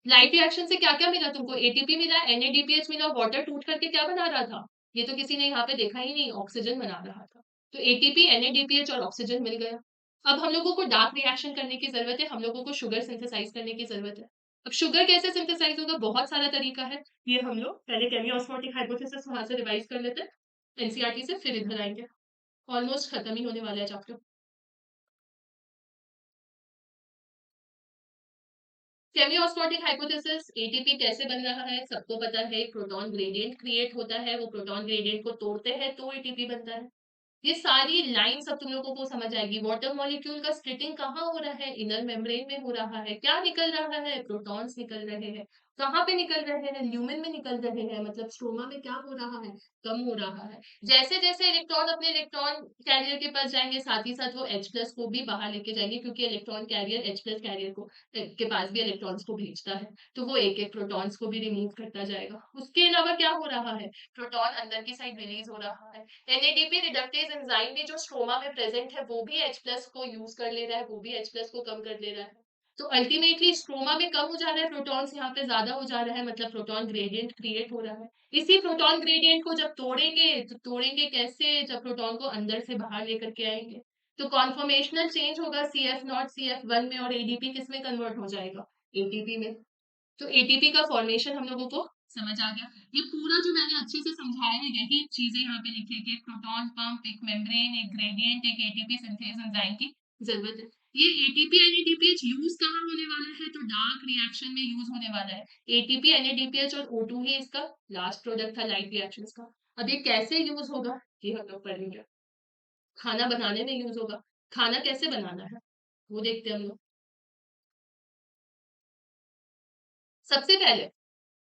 लाइट रिएक्शन से क्या क्या मिला तुमको, एटीपी मिला, एनएडीपीएच मिला, वाटर टूट करके क्या बना रहा था, ये तो किसी ने यहाँ पे देखा ही नहीं, ऑक्सीजन बना रहा था। तो एटीपी, एनएडीपीएच और ऑक्सीजन मिल गया। अब हम लोगों को डार्क रिएक्शन करने की जरूरत है, हम लोगों को शुगर सिंथेसाइज करने की जरूरत है। अब शुगर कैसे सिंथेसाइज होगा, बहुत सारा तरीका है। ये हम लोग पहले केमियोस्मोटिक हाइपोथेसिस वहां से रिवाइज कर लेते हैं एनसीईआरटी से, फिर इधर आएंगे। ऑलमोस्ट खत्म ही होने वाला है chapter. Semi osmotic hypothesis, ATP कैसे बन रहा है सबको पता है, प्रोटॉन ग्रेडियंट क्रिएट होता है, वो प्रोटॉन ग्रेडियंट को तोड़ते हैं तो एटीपी बनता है। ये सारी लाइन सब तुम लोगों को समझ आएगी। वाटर मॉलिक्यूल का स्प्लिटिंग कहाँ हो रहा है, इनर मेम्ब्रेन में हो रहा है। क्या निकल रहा है, प्रोटॉन्स निकल रहे हैं। कहाँ पे निकल रहे हैं, ल्यूमेन में निकल रहे हैं, मतलब स्ट्रोमा में क्या हो रहा है, कम हो रहा है। जैसे जैसे इलेक्ट्रॉन अपने इलेक्ट्रॉन कैरियर के पास जाएंगे, साथ ही साथ वो H प्लस को भी बाहर लेके जाएंगे, क्योंकि electron carrier H plus carrier को के पास भी इलेक्ट्रॉन्स को भेजता है। तो वो एक एक प्रोटॉन्स को भी रिमूव करता जाएगा। उसके अलावा क्या हो रहा है, प्रोटॉन अंदर की साइड रिलीज हो रहा है। एनएडीपी रिडक्टेज एंजाइम भी जो स्ट्रोमा में प्रेजेंट है, वो भी H प्लस को यूज कर ले रहा है, वो भी H प्लस को कम कर ले रहा है। तो अल्टीमेटली स्ट्रोमा में कम हो जा रहा है, प्रोटॉन्स यहाँ पे ज्यादा हो जा रहा है, मतलब प्रोटॉन ग्रेडियंट क्रिएट हो रहा है। इसी प्रोटॉन ग्रेडियंट को जब तोड़ेंगे, तो तोड़ेंगे कैसे, जब प्रोटॉन को अंदर से बाहर लेकर के आएंगे। तो कॉन्फॉर्मेशनल चेंज होगा, CF नॉट CF1 में, और एडीपी किस में कन्वर्ट हो जाएगा, एटीपी में। तो एटीपी का फॉर्मेशन हम लोगों को समझ आ गया। ये पूरा जो मैंने अच्छे से समझाया है, यही चीजें यहाँ पे लिखी है कि एक प्रोटॉन पंप, एक मेम्ब्रेन, एक ग्रेडियंट, एक एटीपी सिंथेस एंजाइम की जरूरत है। ये एटीपी एनएडीपीएच यूज कहाँ होने वाला है, तो डार्क रिएक्शन में यूज होने वाला है। एटीपी एनएडीपीएच और O2 ही इसका लास्ट प्रोडक्ट था लाइट रिएक्शंस का। अब ये कैसे यूज होगा, ये हम लोग पढ़ेंगे। खाना बनाने में यूज होगा। खाना कैसे बनाना है, वो देखते हैं हम लोग। सबसे पहले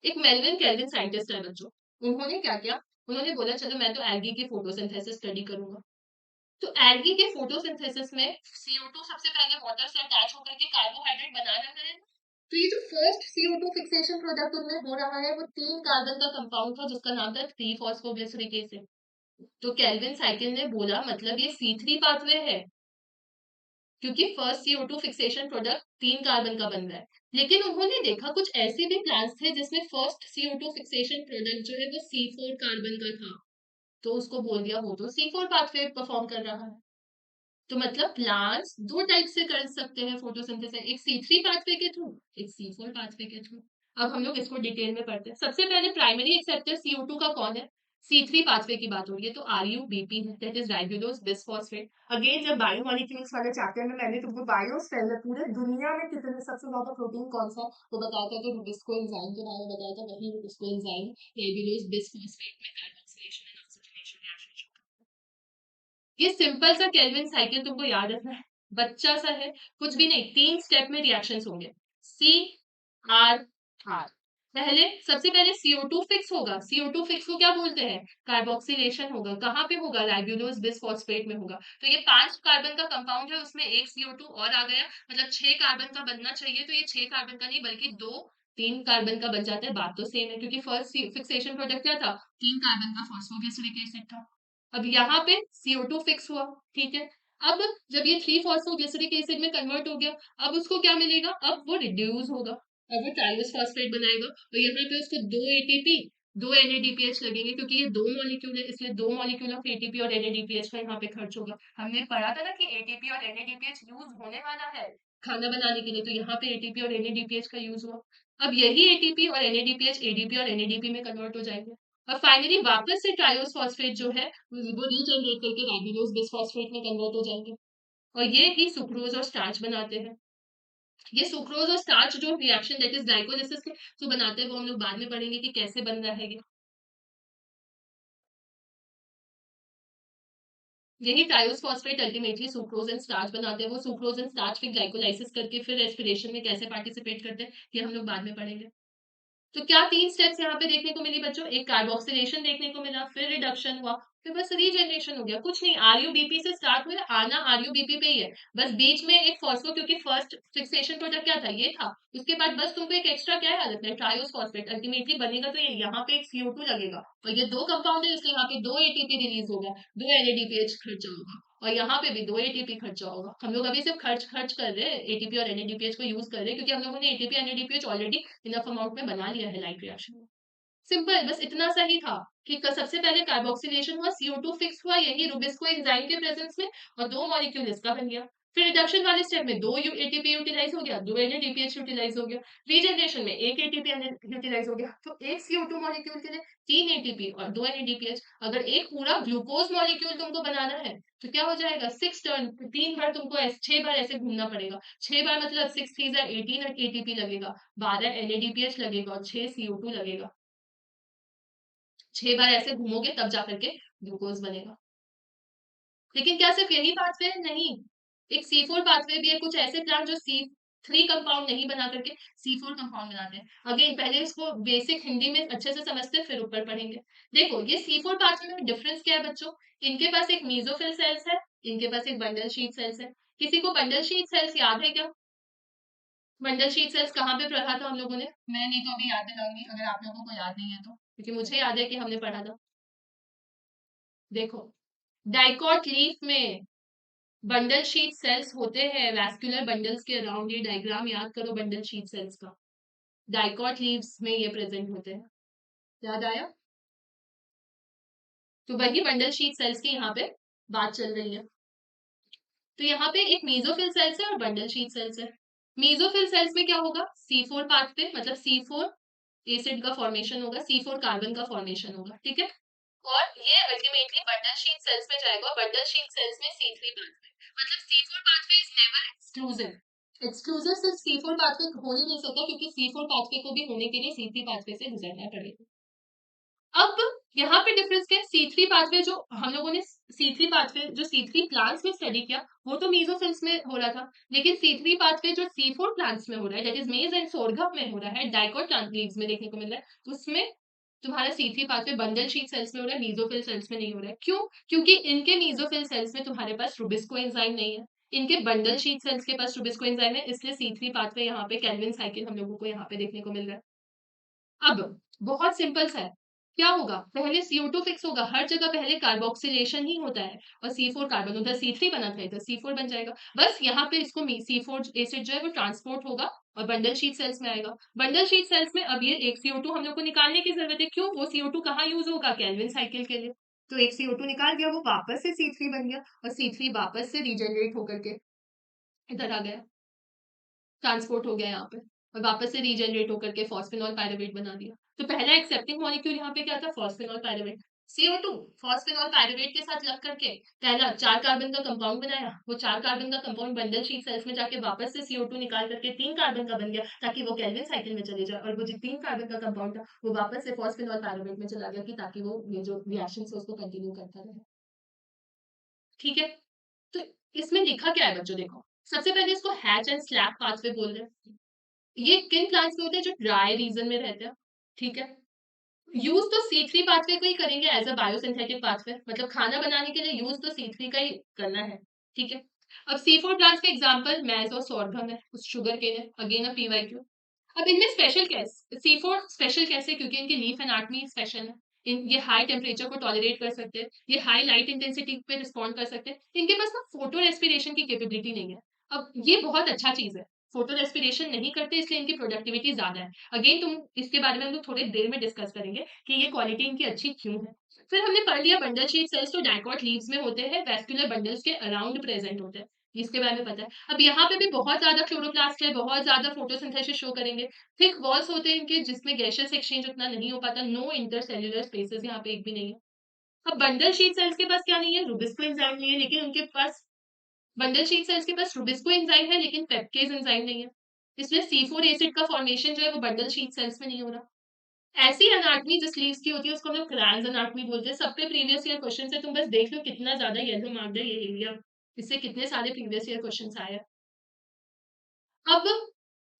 एक मेल्विन केल्विन साइंटिस्ट है बच्चों, उन्होंने क्या किया, उन्होंने बोला चलो मैं तो एल्गी की फोटोसिंथेसिस स्टडी करूंगा। तो एल्गी के फोटोसिंथेसिस में CO2 सबसे पहले वाटर से अटैच होकर के कार्बोहाइड्रेट बना रहा है। तो ये जो फर्स्ट CO2 फिक्सेशन प्रोडक्ट उनमें हो रहा है, वो 3 कार्बन का कंपाउंड था जिसका नाम था 3 फॉस्फोग्लिसरिक एसिड। तो केल्विन साइकिल ने बोला मतलब ये C3 पाथवे है, क्योंकि first CO2 fixation product 3 carbon का बन रहा है। लेकिन उन्होंने देखा कुछ ऐसे भी प्लांट्स थे जिसमें फर्स्ट CO2 फिक्सेशन प्रोडक्ट जो है वो C4 कार्बन का था। तो उसको बोल दिया वो तो C4 पाथवे परफॉर्म कर रहा है। तो मतलब प्लांट्स दो टाइप से कर सकते हैं फोटोसिंथेसिस, एक C3 पाथवे के थ्रू, एक C4 पाथवे के थ्रू। अब हम लोग इसको डिटेल में पढ़ते हैं। सबसे पहले प्राइमरी एक्सेप्टर CO2 का कौन है, C3 पाथवे की बात हो रही है, तो RUBP है, दैट इज राइबोलोज बिसफॉस्फेट। अगेन जब बायोमोलिक्यूल्स वाले चैप्टर में मैंने तुमको बायोसेल में पूरे दुनिया में कितने सबसे ज्यादा प्रोटीन कौन सा वो बताया था, तो रुबिस्को एंजाइम के बारे में बताया था, वही रुबिस्को एंजाइम राइबोलोज बिसफॉस्फेट में कार्बोक्सिलेशन एंड ऑक्सीजनेशन रिएक्शन। ये सिंपल सा केल्विन साइकिल तुमको याद रखना है, बच्चा सा है, कुछ भी नहीं, 3 स्टेप में रिएक्शंस होंगे। CR पहले, सबसे पहले CO2 फिक्स होगा। CO2 फिक्स को क्या बोलते हैं? कार्बोक्सिलेशन होगा। कहाँ पे होगा? राइबोलोज बिसफॉस्फेट में होगा। तो ये 5 कार्बन का कंपाउंड है, उसमें एक CO2 और आ गया, मतलब 6 कार्बन का बनना चाहिए, तो ये 6 कार्बन का नहीं बल्कि 3 कार्बन का बन जाता है। बात तो सेम है, क्योंकि फर्स्ट फिक्सेशन प्रोडक्ट क्या था? 3 कार्बन का फॉस्फोग्लिसरिक एसिड था। अब यहाँ पे CO2 फिक्स हुआ, ठीक है। अब जब ये 3 फॉस्फोग्लिसरिक एसिड में कन्वर्ट हो गया, अब उसको क्या मिलेगा? अब वो रिड्यूस होगा, अब वो ट्राइवस फॉस्फेट बनाएगा, और यहाँ पे उसको 2 ATP 2 NADPH लगेंगे, क्योंकि ये 2 मॉलिक्यूल है, इसलिए 2 मॉलिक्यूल ऑफ ATP और NADPH का यहाँ पे खर्च होगा। हमने पढ़ा था ना कि ATP और NADPH यूज होने वाला है खाना बनाने के लिए, तो यहाँ पे ATP और NADPH का यूज हुआ। अब यही ATP और NADPH ADP और NADP में कन्वर्ट हो जाएंगे, और फाइनली वापस से ट्रायोस फॉस्फेट जो है वो रीजनरेट करके राइबोलोज बिसफॉस्फेट में कन्वर्ट हो जाएंगे, और ये ही सुक्रोज और स्टार्च बनाते हैं। ये सुक्रोज और स्टार्च जो रिएक्शन दैट इज ग्लाइकोलिसिस के जो बनाते हैं, वो हम लोग बाद में पढ़ेंगे कि कैसे बन रहा है ये। यही triose phosphate ultimately sucrose and starch बनाते हैं। वो सुक्रोज एंड स्टार्च फिर ग्लाइकोलाइसिस करके फिर रेस्पिरेशन में कैसे पार्टिसिपेट करते हैं, ये हम लोग बाद में पढ़ेंगे। तो क्या 3 स्टेप्स यहाँ पे देखने को मिली बच्चों? एक कार्बोक्सिलेशन देखने को मिला, फिर रिडक्शन हुआ, फिर बस रीजनरेशन हो गया, कुछ नहीं। RUBP से स्टार्ट हुआ, आना RUBP पे ही है, बस बीच में एक फॉस्फो, क्योंकि फर्स्ट फिक्सेशन प्रोडक्ट क्या था? ये था। उसके बाद बस तुमको एक एक्स्ट्रा क्या याद रखना है? ट्रायोस फॉस्फेट अल्टीमेटली बनेगा, तो ये यहाँ पे एक CO2 लगेगा, और ये 2 कंपाउंड है, इसलिए यहाँ पे 2 ATP रिलीज होगा, 2 NADPH खर्चा होगा, और यहाँ पे भी 2 ATP खर्चा होगा। हम लोग अभी सिर्फ खर्च खर्च कर रहे हैं, ATP और NADPH को यूज कर रहे हैं, क्योंकि हम लोगों ने ATP NADPH already enough amount में बना लिया है लाइट रिएक्शन में। सिंपल, बस इतना सा ही था कि सबसे पहले कार्बोक्सिलेशन हुआ, CO2 फिक्स हुआ, यही रुबिस्को एंजाइम के प्रेजेंस में, और 2 मॉलिक्यूल इसका बन गया। फिर रिडक्शन वाले स्टेप में 2 ATP यूटिलाइज हो गया, 2 NADPH यूटिलाइज हो गया। रीजनरेशन में 1 ATP यूटिलाइज हो गया, तो एक CO2 मॉलिक्यूल के लिए 3 ATP और 2 NADPH। अगर एक पूरा ग्लूकोज मॉलिक्यूल तुमको बनाना है, तो क्या हो जाएगा? 6 टर्न, 3 बार तुमको 6 बार ऐसे घूमना पड़ेगा। 6 बार मतलब 6 3 18 ATP लगेगा, 12 NADPH लगेगा, और 6 CO2 लगेगा। 6 बार ऐसे घूमोगे तब जा करके ग्लूकोज बनेगा। लेकिन क्या सिर्फ यही पाथवे है? नहीं, एक C4 पाथवे भी है। कुछ ऐसे प्लांट जो C3 कंपाउंड नहीं बना करके C4 कंपाउंड बनाते हैं। अगेन पहले इसको बेसिक हिंदी में अच्छे से समझते हैं, फिर ऊपर पढ़ेंगे। देखो ये C4 पाथवे में डिफरेंस क्या है बच्चों? इनके पास एक मीजोफिल सेल्स है, इनके पास एक बंडल शीट सेल्स है। किसी को बंडल शीट सेल्स याद है क्या? बंडल शीट सेल्स कहाँ पे पढ़ा था हम लोगों ने? मैं नहीं तो अभी याद दिलाऊंगी, अगर आप लोगों को याद नहीं है तो, क्योंकि मुझे याद है कि हमने पढ़ा था। देखो, डाइकॉट लीफ में बंडल शीट सेल्स होते हैं, वैस्कुलर बंडल्स के अराउंड। ये डायग्राम याद करो बंडल शीट सेल्स का, डाइकॉट लीव्स में ये प्रेजेंट होते हैं। याद आया? तो वही बंडल शीट सेल्स की यहाँ पे बात चल रही है। तो यहाँ पे एक मेसोफिल सेल्स है और बंडल शीट सेल्स है। मेसोफिल सेल्स में क्या होगा? C4 पाथ पे, मतलब C4 एसिड का फॉर्मेशन होगा, C4 कार्बन का फॉर्मेशन होगा, ठीक है। और ये अल्टीमेटली बंडल शीट सेल्स में जाएगा, बंडल शीट सेल्स में C3 पाथवे, मतलब C4 pathway is never exclusive. Exclusive सिर्फ C4 पाथवे हो ही नहीं सकता, क्योंकि C4 पाथवे को भी होने के लिए C3 पाथवे से गुजरना पड़ेगा। अब यहाँ पे डिफरेंस क्या है? C3 पाथवे जो हम लोगों ने C3 पाथवे जो C3 प्लांट्स में स्टडी किया, वो तो मेसोफिल्स में हो रहा था, लेकिन C3 पाथवे जो C4 प्लांट्स में हो रहा है, दैट इज मेज एंड सोरघम में हो रहा है, डाइकोट प्लांट लीव्स में देखने को मिल रहा है, उसमें तुम्हारा C3 pathway bundle sheath cells में हो रहा है, मेसोफिल सेल्स में नहीं हो रहा है। क्यों? क्योंकि इनके मेसोफिल सेल्स में तुम्हारे पास रुबिस्को एंजाइम नहीं है, इनके बंडल शीट सेल्स के पास रुबिस्को एंजाइम है, इसलिए C3 पाथवे यहाँ पे केल्विन साइकिल हम लोगों को यहाँ पे देखने को मिल रहा है। अब बहुत सिंपल सा है, क्या होगा? पहले CO2 फिक्स होगा, हर जगह पहले कार्बोक्सिलेशन ही होता है, और C4 कार्बन, उधर C3 बना था, इधर C4 बन जाएगा। बस यहाँ पे इसको C4 एसिड जो है वो ट्रांसपोर्ट होगा और बंडल शीट सेल्स में आएगा। बंडल शीट सेल्स में अब ये एक CO2 हम लोग को निकालने की जरूरत है। क्यों? वो CO2 कहाँ यूज होगा? केल्विन साइकिल के लिए। तो एक CO2 निकाल गया, वो वापस से C3 बन गया, और C3 वापस से रीजनरेट होकर के इधर आ गया, ट्रांसपोर्ट हो गया यहाँ पे, और वापस से रीजनरेट होकर के फॉस्फेनॉल पायरुवेट बना दिया। तो पहला एक्सेप्टिंग मॉलिक्यूल यहाँ पे क्या था? फॉस्फेनॉल पायरुवेट। CO2 फॉस्फेनॉल पायरुवेट के साथ लग करके पहला 4 कार्बन का कंपाउंड बनाया, वो 4 कार्बन का कंपाउंड बंडल शीट सेल्स में जाके वापस से CO2 निकाल करके 3 कार्बन का बन गया, ताकि वो केल्विन साइकिल में चले जाए, और वो जो 3 कार्बन का कंपाउंड था वो वापस से फॉस्फेनॉल पायरुवेट में चला गया, कि ताकि वो ये जो रिएक्शन है उसको कंटिन्यू करता रहे। ठीक है, तो इसमें लिखा क्या है बच्चों, देखो सबसे पहले इसको हैच एंड स्लैप पाथवे बोल रहे हैं। ये किन प्लांट्स में होते हैं, जो ड्राई रीजन में रहते हैं। ठीक है, यूज तो C3 पाथवे को ही करेंगे एज अ बायोसिंथेटिक पाथवे, मतलब खाना बनाने के लिए यूज तो C3 का ही करना है। ठीक है, अब C4 प्लांट्स का एग्जांपल मैज और सोरघम है, उस शुगर के लिए अगेन अ PYQ। अब इनमें स्पेशल कैसे C4 स्पेशल कैसे, क्योंकि इनकी लीफ एनाटमी स्पेशल है। ये हाई टेम्परेचर को टॉलरेट कर सकते हैं, ये हाई लाइट इंटेंसिटी पे रिस्पॉन्ड कर सकते हैं, इनके पास ना फोटो रेस्पिरेशन की कैपेबिलिटी नहीं है। अब ये बहुत अच्छा चीज है, फोटो रेस्पिरेशन नहीं करते इसलिए इनकी प्रोडक्टिविटी ज्यादा है। अगेन तुम इसके बारे में हम लोग थोड़ी देर में डिस्कस करेंगे कि ये क्वालिटी इनकी अच्छी क्यों है। फिर हमने पढ़ लिया बंडल शीट सेल्स तो डाइकॉट लीव्स में होते हैं, वेस्कुलर बंडल्स के अराउंड प्रेजेंट होते हैं, इसके बारे में पता है। अब यहाँ पे भी बहुत ज्यादा क्लोरोप्लास्ट है, बहुत ज्यादा फोटोसिंथेसिस शो करेंगे। थिक वॉल्स होते हैं इनके, जिसमें गैसियस एक्सचेंज उतना नहीं हो पाता, नो इंटरसेल्युलर स्पेसेस यहाँ पे एक भी नहीं है। अब बंडल शीट सेल्स के पास क्या नहीं है, रुबिस्को एंजाइम नहीं है, लेकिन उनके पास बंडल शीट सेल्स के पास रुबिस्को एंजाइम है लेकिन पेप्टेज एंजाइम नहीं है, इसलिए C4 एसिड का फॉर्मेशन जो है वो बंडल शीट सेल्स में नहीं हो रहा। ऐसी एनाटमी जिस लीव्स की होती है उसको हम लोग क्रांज एनाटमी बोलते हैं। सब पे प्रीवियस ईयर क्वेश्चन है, तुम बस देख लो कितना ज्यादा येलो मार्क्ड है ये एरिया, इससे कितने सारे प्रीवियस ईयर क्वेश्चन आए हैं। अब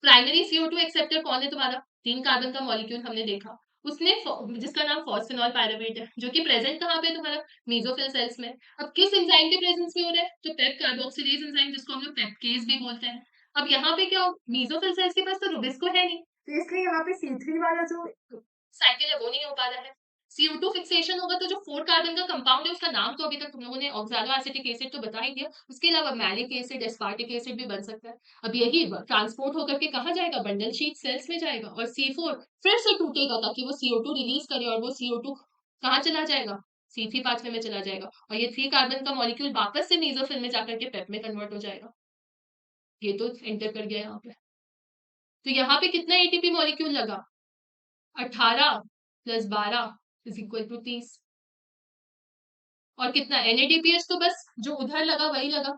प्राइमरी CO2 एक्सेप्टर कौन है तुम्हारा, 3 कार्बन का मॉलिक्यूल हमने देखा, उसने जिसका नाम फॉस्फेनॉल पायरुवेट है, जो कि प्रेजेंट कहाँ पे है तुम्हारा, मेसोफिल सेल्स में। अब किस एंजाइम के प्रेजेंस में हो रहा है, तो पेप कार्बोक्सिलेज एंजाइम, जिसको हम लोग पेप्केज भी बोलते हैं। अब यहाँ पे क्या, मेसोफिल सेल्स के पास तो रुबिस्को है नहीं, तो इसलिए यहाँ पे C3 वाला जो साइकिल है वो नहीं हो पा रहा है। CO2 फिक्सेशन होगा तो जो 4 कार्बन का कंपाउंड है उसका नाम तो अभी तक तुम लोगों ने ऑक्सालो एसिटिक एसिड तो बता ही दिया, उसके अलावा मैलिक एसिड, एस्पार्टिक एसिड भी बन सकता है। अब यही ट्रांसपोर्ट होकर के कहाँ जाएगा, बंडल शीट सेल्स में जाएगा, और C4 फिर से टूटेगा ताकि वो CO2 रिलीज करे, और वो CO2 कहाँ चला जाएगा, C3 पाथवे में चला जाएगा, और ये 3 कार्बन का मॉलिक्यूल वापस से मेसोफिल में जाकर के पेप में कन्वर्ट हो जाएगा। ये तो एंटर कर गया यहाँ पे, तो यहाँ पे कितना ATP मॉलिक्यूल लगा, 18 प्लस 12 इज इक्वल टू 30, और कितना NADPH तो बस जो उधर लगा वही लगा।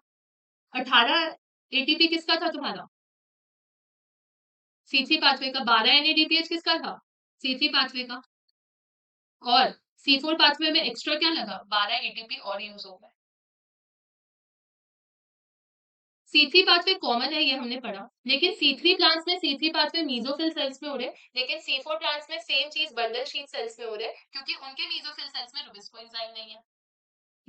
18 ATP किसका था तुम्हारा, C3 पाथवे का। 12 NADPH किसका था, C3 पाथवे का। और C4 पाथवे में एक्स्ट्रा क्या लगा, 12 ATP और यूज हो गए। C3 पाथवे कॉमन है, ये हमने पढ़ा, लेकिन C3 प्लांट्स में C3 पाथवे मेसोफिल सेल्स में हो रहे हैं, लेकिन C4 प्लांट्स में सेम चीज बंडल शीट सेल्स में हो रहे हैं, क्योंकि उनके मेसोफिल सेल्स में रुबिस्को एंजाइम नहीं है।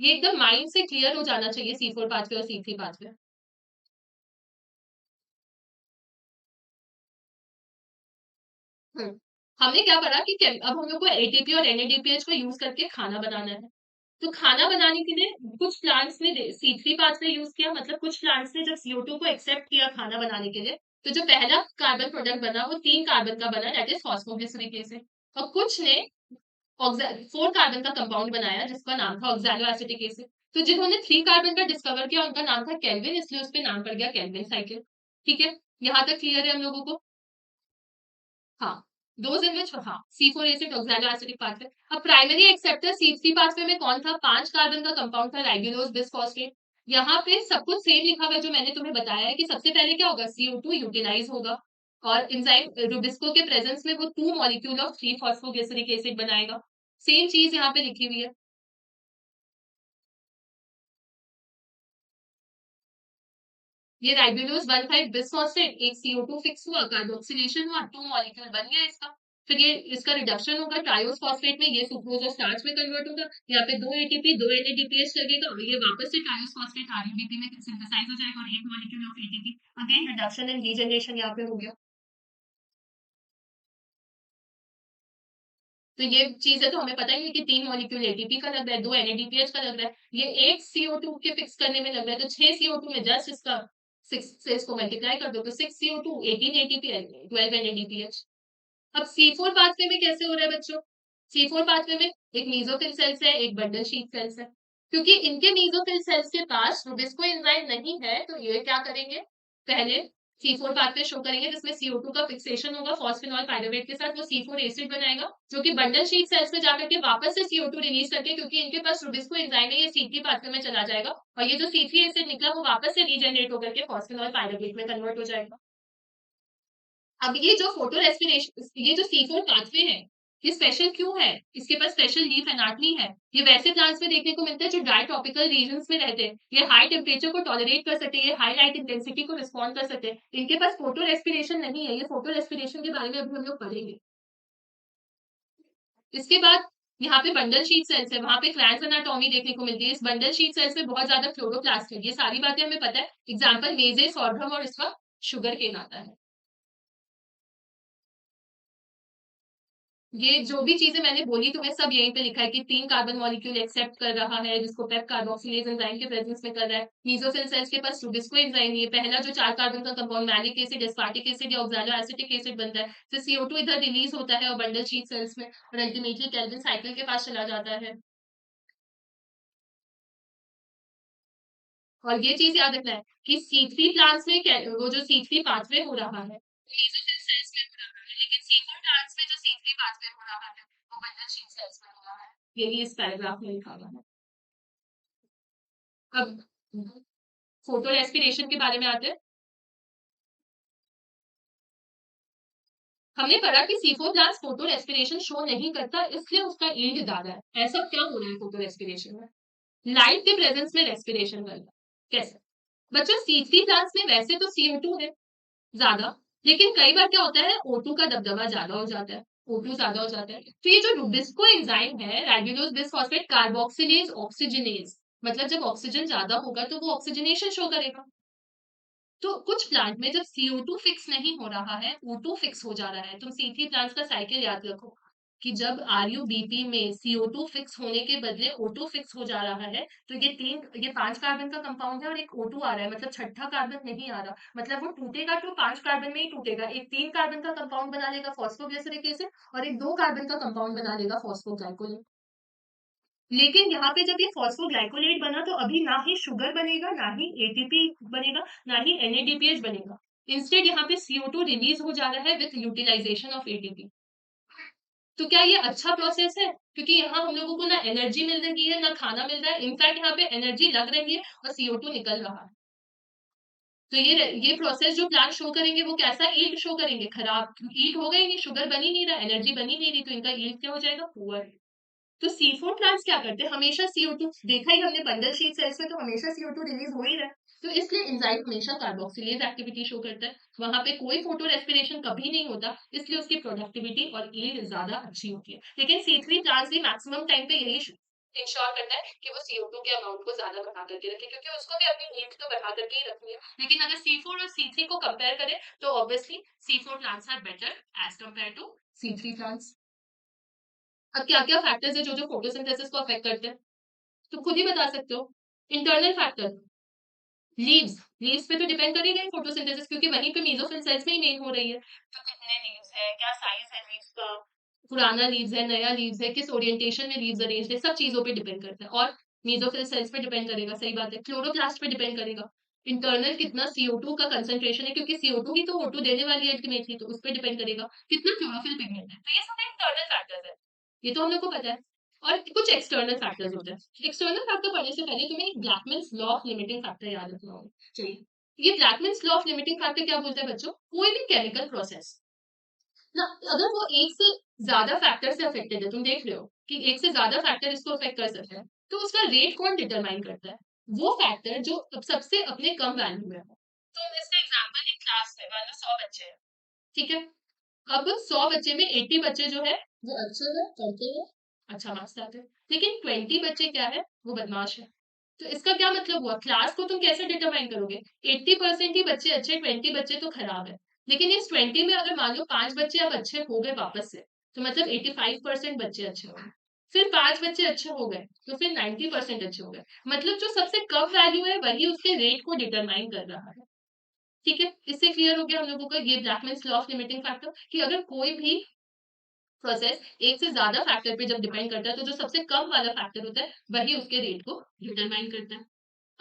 ये एकदम माइंड से क्लियर हो जाना चाहिए C4 पाथवे और C3 पाथवे। हम्म, हमने क्या पढ़ा कि अब हम लोग को ATP और NADPH को यूज करके खाना बनाना है। तो खाना बनाने के लिए कुछ प्लांट्स ने C3 पाथवे यूज किया, मतलब कुछ प्लांट्स ने जब CO2 को एक्सेप्ट किया खाना बनाने के लिए, तो जो पहला कार्बन प्रोडक्ट बना वो 3 कार्बन का बना, दैट इज फॉस्फोग्लिसरिक एसिड। और कुछ ने 4 कार्बन का कंपाउंड बनाया जिसका नाम था ऑक्सैलो एसिटिक एसिड। तो जिन्होंने 3 कार्बन का डिस्कवर किया उनका नाम था केल्विन, इसलिए उस पर नाम पड़ गया केल्विन साइकिल। ठीक है, यहाँ तक क्लियर है हम लोगों को। हाँ, दोज इन विच, हाँ, C4 acid oxalo acetic pathway. अब प्राइमरी एक्सेप्टर C3 पाथवे में कौन था, 5 कार्बन का कंपाउंड था राइबुलोज बिसफॉस्फेट। यहाँ पे सब कुछ सेम लिखा हुआ है जो मैंने तुम्हें बताया है, कि सबसे पहले क्या होगा, CO2 यूटिलाइज होगा, और एंजाइम रुबिस्को के प्रेजेंस में वो 2 मॉलिक्यूल ऑफ 3 फॉस्फोग्लिसरिक एसिड बनाएगा। सेम चीज यहाँ पे लिखी हुई है। ये राइबोलोज 1,5 बिसफॉस्फेट, एक CO2 फिक्स हुआ, कार्बोक्सिलेशन हुआ, 2 मॉलिक्यूल बन गया इसका। फिर ये इसका रिडक्शन होगा ट्रायोस फॉस्फेट में, ये सुक्रोज और स्टार्च में कन्वर्ट होगा, यहाँ पे 2 ATP 2 NADPH लगेगा, और ये वापस से ट्रायोस फॉस्फेट RUBP में सिंथेसाइज हो जाएगा, और एक molecule of ATP, again reduction and regeneration यहाँ पे हो गया। तो ये चीज है, तो हमें पता ही है कि 3 मॉलिक्यूल ATP का लग रहा है, 2 NADPH का लग रहा है, ये एक CO2 के फिक्स करने में लग रहा है, तो 6 CO2 में जस्ट इसका 6 से इसको मल्टीप्लाई कर दो, तो 6 CO2 18 ATP 12 NADPH। अब C4 पाथवे में कैसे हो रहा है बच्चों, C4 पाथवे में एक मेसोफिल सेल्स है, एक बंडल शीट सेल्स है। क्योंकि इनके मेसोफिल सेल्स के पास रुबिस्को एंजाइम नहीं है, तो ये क्या करेंगे, पहले C4 पाथवे शो करेंगे जिसमें CO2 का फिक्सेशन होगा फॉस्फेनॉल पाइरुवेट के साथ, वो C4 एसिड बनाएगा जो कि बंडल शीट सेल्स में जाकर के वापस से CO2 रिलीज करके, क्योंकि इनके पास रुबिस्को एंजाइम है, ये C3 पाथवे में चला जाएगा और ये जो C3 एसिड निकला वो वापस से रीजनरेट होकर के फॉस्फेनॉल पाइरुवेट में कन्वर्ट हो जाएगा। अब ये जो फोटो रेस्पिरेशन, ये जो C4 पाथवे है, ये स्पेशल क्यों है? इसके पास स्पेशल लीफ एनाटमी है। ये वैसे प्लांट्स में देखने को मिलता है जो ड्राई ट्रॉपिकल रीजन्स में रहते हैं। ये हाई टेम्परेचर को टॉलरेट कर सकते हैं, ये हाई लाइट इंटेंसिटी को रिस्पॉन्ड कर सकते हैं। इनके पास फोटो रेस्पिरेशन नहीं है। ये फोटो रेस्पिरेशन के बारे में अभी हम लोग पढ़ेंगे। इसके बाद यहाँ पे बंडल शीट सेल्स है, वहां पे क्लैंस एनाटॉमी देखने को मिलती है। इस बंडल शीट सेल्स में बहुत ज्यादा क्लोरोप्लास्ट है। ये सारी बातें हमें पता है। एग्जाम्पल मेजे, सॉर्घम और इसका शुगर केन आता है। ये जो भी चीजें मैंने बोली तुम्हें सब यहीं पे लिखा है कि 3 कार्बन मॉलिक्यूल एक्सेप्ट कर रहा है, जिसको पेप कार्बोक्सिलेज एंजाइम के प्रेजेंस में कर रहा है। मीसोफिल सेल्स के पास रुबिस्को एंजाइम, ये पहला जो 4 कार्बन का compound malic acid, aspartic acid या ऑक्सैलो एसिटिक एसिड बनता है। फिर CO2 इधर रिलीज होता है और बंडल शीट सेल्स में, और अल्टीमेटली केल्विन साइकिल के पास चला जाता है। और ये चीज याद रखना है कि C3 प्लांट्स में वो जो C3 पाथवे हो रहा है मेसोफिल सेल्स में हो रहा है, लेकिन C4 प्लांट्स में जो C3 पाथवे हो रहा है वो बंडल शीट सेल्स में हो रहा है। यही इस पैराग्राफ में लिखा हुआ है। अब फोटो रेस्पिरेशन के बारे में आते हैं। हमने पढ़ा कि C4 plants photo respiration show नहीं करता, इसलिए उसका यील्ड ज्यादा है। ऐसा क्या हो रहा है फोटो रेस्पिरेशन में? लाइट के प्रेजेंस में रेस्पिरेशन करना। कैसे? बच्चों, C3 प्लांट्स में वैसे तो CO2 है ज्यादा, लेकिन कई बार क्या होता है, O2 का दबदबा ज्यादा हो जाता है। O2 ज्यादा हो जाता है तो ये जो रुबिस्को एंजाइम है, रैड्यूलोज बिसफॉस्फेट कार्बोक्सिलेज ऑक्सीजनेज, मतलब जब ऑक्सीजन ज्यादा होगा तो वो ऑक्सीजनेशन शो करेगा। तो कुछ प्लांट में जब CO2 फिक्स नहीं हो रहा है, O2 फिक्स हो जा रहा है। तुम C3 प्लांट्स का साइकिल याद रखो कि जब RUBP में CO2 फिक्स होने के बदले O2 फिक्स हो जा रहा है, तो ये 5 कार्बन का कंपाउंड है और एक O2 आ रहा है, मतलब छठा कार्बन नहीं आ रहा। मतलब वो टूटेगा तो 5 कार्बन में ही टूटेगा। एक 3 कार्बन का कंपाउंड बना लेगा फॉस्फोग्लिसरिक एसिड, और एक 2 कार्बन का कंपाउंड बना लेगा फॉस्फोग्लाइकोलेट। लेकिन यहाँ पे जब ये फॉस्फोग्लाइकोलेट बना तो अभी ना ही शुगर बनेगा, ना ही ATP बनेगा, ना ही NADPH बनेगा। इंस्टेड यहाँ पे CO2 रिलीज हो जा रहा है विथ यूटिलाइजेशन ऑफ ATP। तो क्या ये अच्छा प्रोसेस है? क्योंकि यहाँ हम लोगों को ना एनर्जी मिल रही है, ना खाना मिल रहा है। इनफैक्ट यहाँ पे एनर्जी लग रही है और CO2 निकल रहा है। तो ये प्रोसेस जो प्लांट शो करेंगे वो कैसा ईल्ड शो करेंगे? खराब। ईल्ड होगा ही नहीं, शुगर बन ही नहीं रहा, एनर्जी बनी नहीं रही, तो इनका ईल्ड क्या हो जाएगा? पुअर। तो C4 प्लांट्स क्या करते हैं? हमेशा CO2 देखा ही हमने बंडल शीट सेल्स में, तो हमेशा CO2 रिलीज हो ही रहा है। तो इसलिए एंजाइम हमेशा कार्बोक्सिलेज एक्टिविटी शो करता है। वहां पे कोई फोटो रेस्पिरेशन कभी नहीं होता, इसलिए उसकी प्रोडक्टिविटी और यील्ड ज्यादा अच्छी होती है। लेकिन C3 प्लांट्स भी मैक्सिमम टाइम पे यही इंश्योर करता है कि वो CO2 के अमाउंट को ज्यादा बढ़ा करके रखे, क्योंकि उसको भी अपनी यील्ड तो बढ़ा करके ही रखनी है। लेकिन अगर C4 और C3 को कंपेयर करें तो obviously C4 plants are better as compare to C3 plants. अब क्या क्या फैक्टर्स है जो जो फोटोसिंथेसिस को अफेक्ट करते हैं, तो खुद ही बता सकते हो। इंटरनल फैक्टर, लीव्स, लीव्स पे तो डिपेंड करेगा ही फोटोसिंथेसिस, क्योंकि वहीं पे मेसोफिल सेल्स में ही मेन हो रही है। तो कितने लीव्स है, क्या साइज है लीव्स का, पुराना लीव्स है, नया लीव्स है, किस ओरिएंटेशन में लीव्स अरेंज है, सब चीजों पे डिपेंड करता है। और मेसोफिल सेल्स पे डिपेंड करेगा, सही बात है। क्लोरोप्लास्ट पे डिपेंड करेगा। इंटरनल कितना CO2 का कंसंट्रेशन है, क्योंकि CO2 ही तो O2 देने वाली है अल्टीमेटली, तो उस पर डिपेंड करेगा। कितना क्लोरोफिल पिगमेंट है, तो ये सारे इंटरनल फैक्टर्स है। ये तो हम लोग को पता है। और कुछ एक्सटर्नल फैक्टर्स होते हैं। एक्सटर्नल फैक्टर पढ़ने से पहले तुम्हें एक ब्लैकमैन्स लॉ ऑफ लिमिटिंग फैक्टर याद रखना होगा चाहिए। ये ब्लैकमैन्स लॉ ऑफ लिमिटिंग फैक्टर क्या बोलता है बच्चों? कोई भी केमिकल प्रोसेस ना, अगर वो एक से ज्यादा फैक्टर से अफेक्टेड है, तुम देख रहे हो कि एक से ज्यादा फैक्टर इसको अफेक्ट कर सकते हैं, तो उसका रेट कौन डिटरमाइन करता है? वो फैक्टर जो सबसे अपने कम वैल्यू में हो। तो इसका एग्जांपल एक क्लास में मान लो 100 बच्चे हैं, ठीक है। अब 100 बच्चे में 80 बच्चे जो है वो अच्छे हैं, पढ़ते हैं, अच्छा मार्क्स लाते हैं, लेकिन 20 बच्चे क्या है, वो बदमाश है। तो इसका क्या मतलब हुआ? क्लास को तुम कैसे डिटरमाइन करोगे? 80% ही बच्चे अच्छे, 20 बच्चे तो खराब है। लेकिन इस 20 में अगर मान लो 5 बच्चे अब अच्छे हो गए वापस से, तो मतलब 85% बच्चे अच्छे हो गए। फिर 5 बच्चे अच्छे हो गए, तो फिर 90% अच्छे हो गए। मतलब जो सबसे कम वैल्यू है वही उसके रेट को डिटरमाइन कर रहा है। ठीक है, इससे क्लियर हो गया हम लोगों को ये ब्लैकमैन्स लॉ ऑफ लिमिटिंग फैक्टर, कि अगर कोई भी प्रोसेस एक से ज्यादा फैक्टर पे जब डिपेंड करता है, तो जो सबसे कम वाला फैक्टर होता है वही उसके रेट को डिटरमाइन करता है।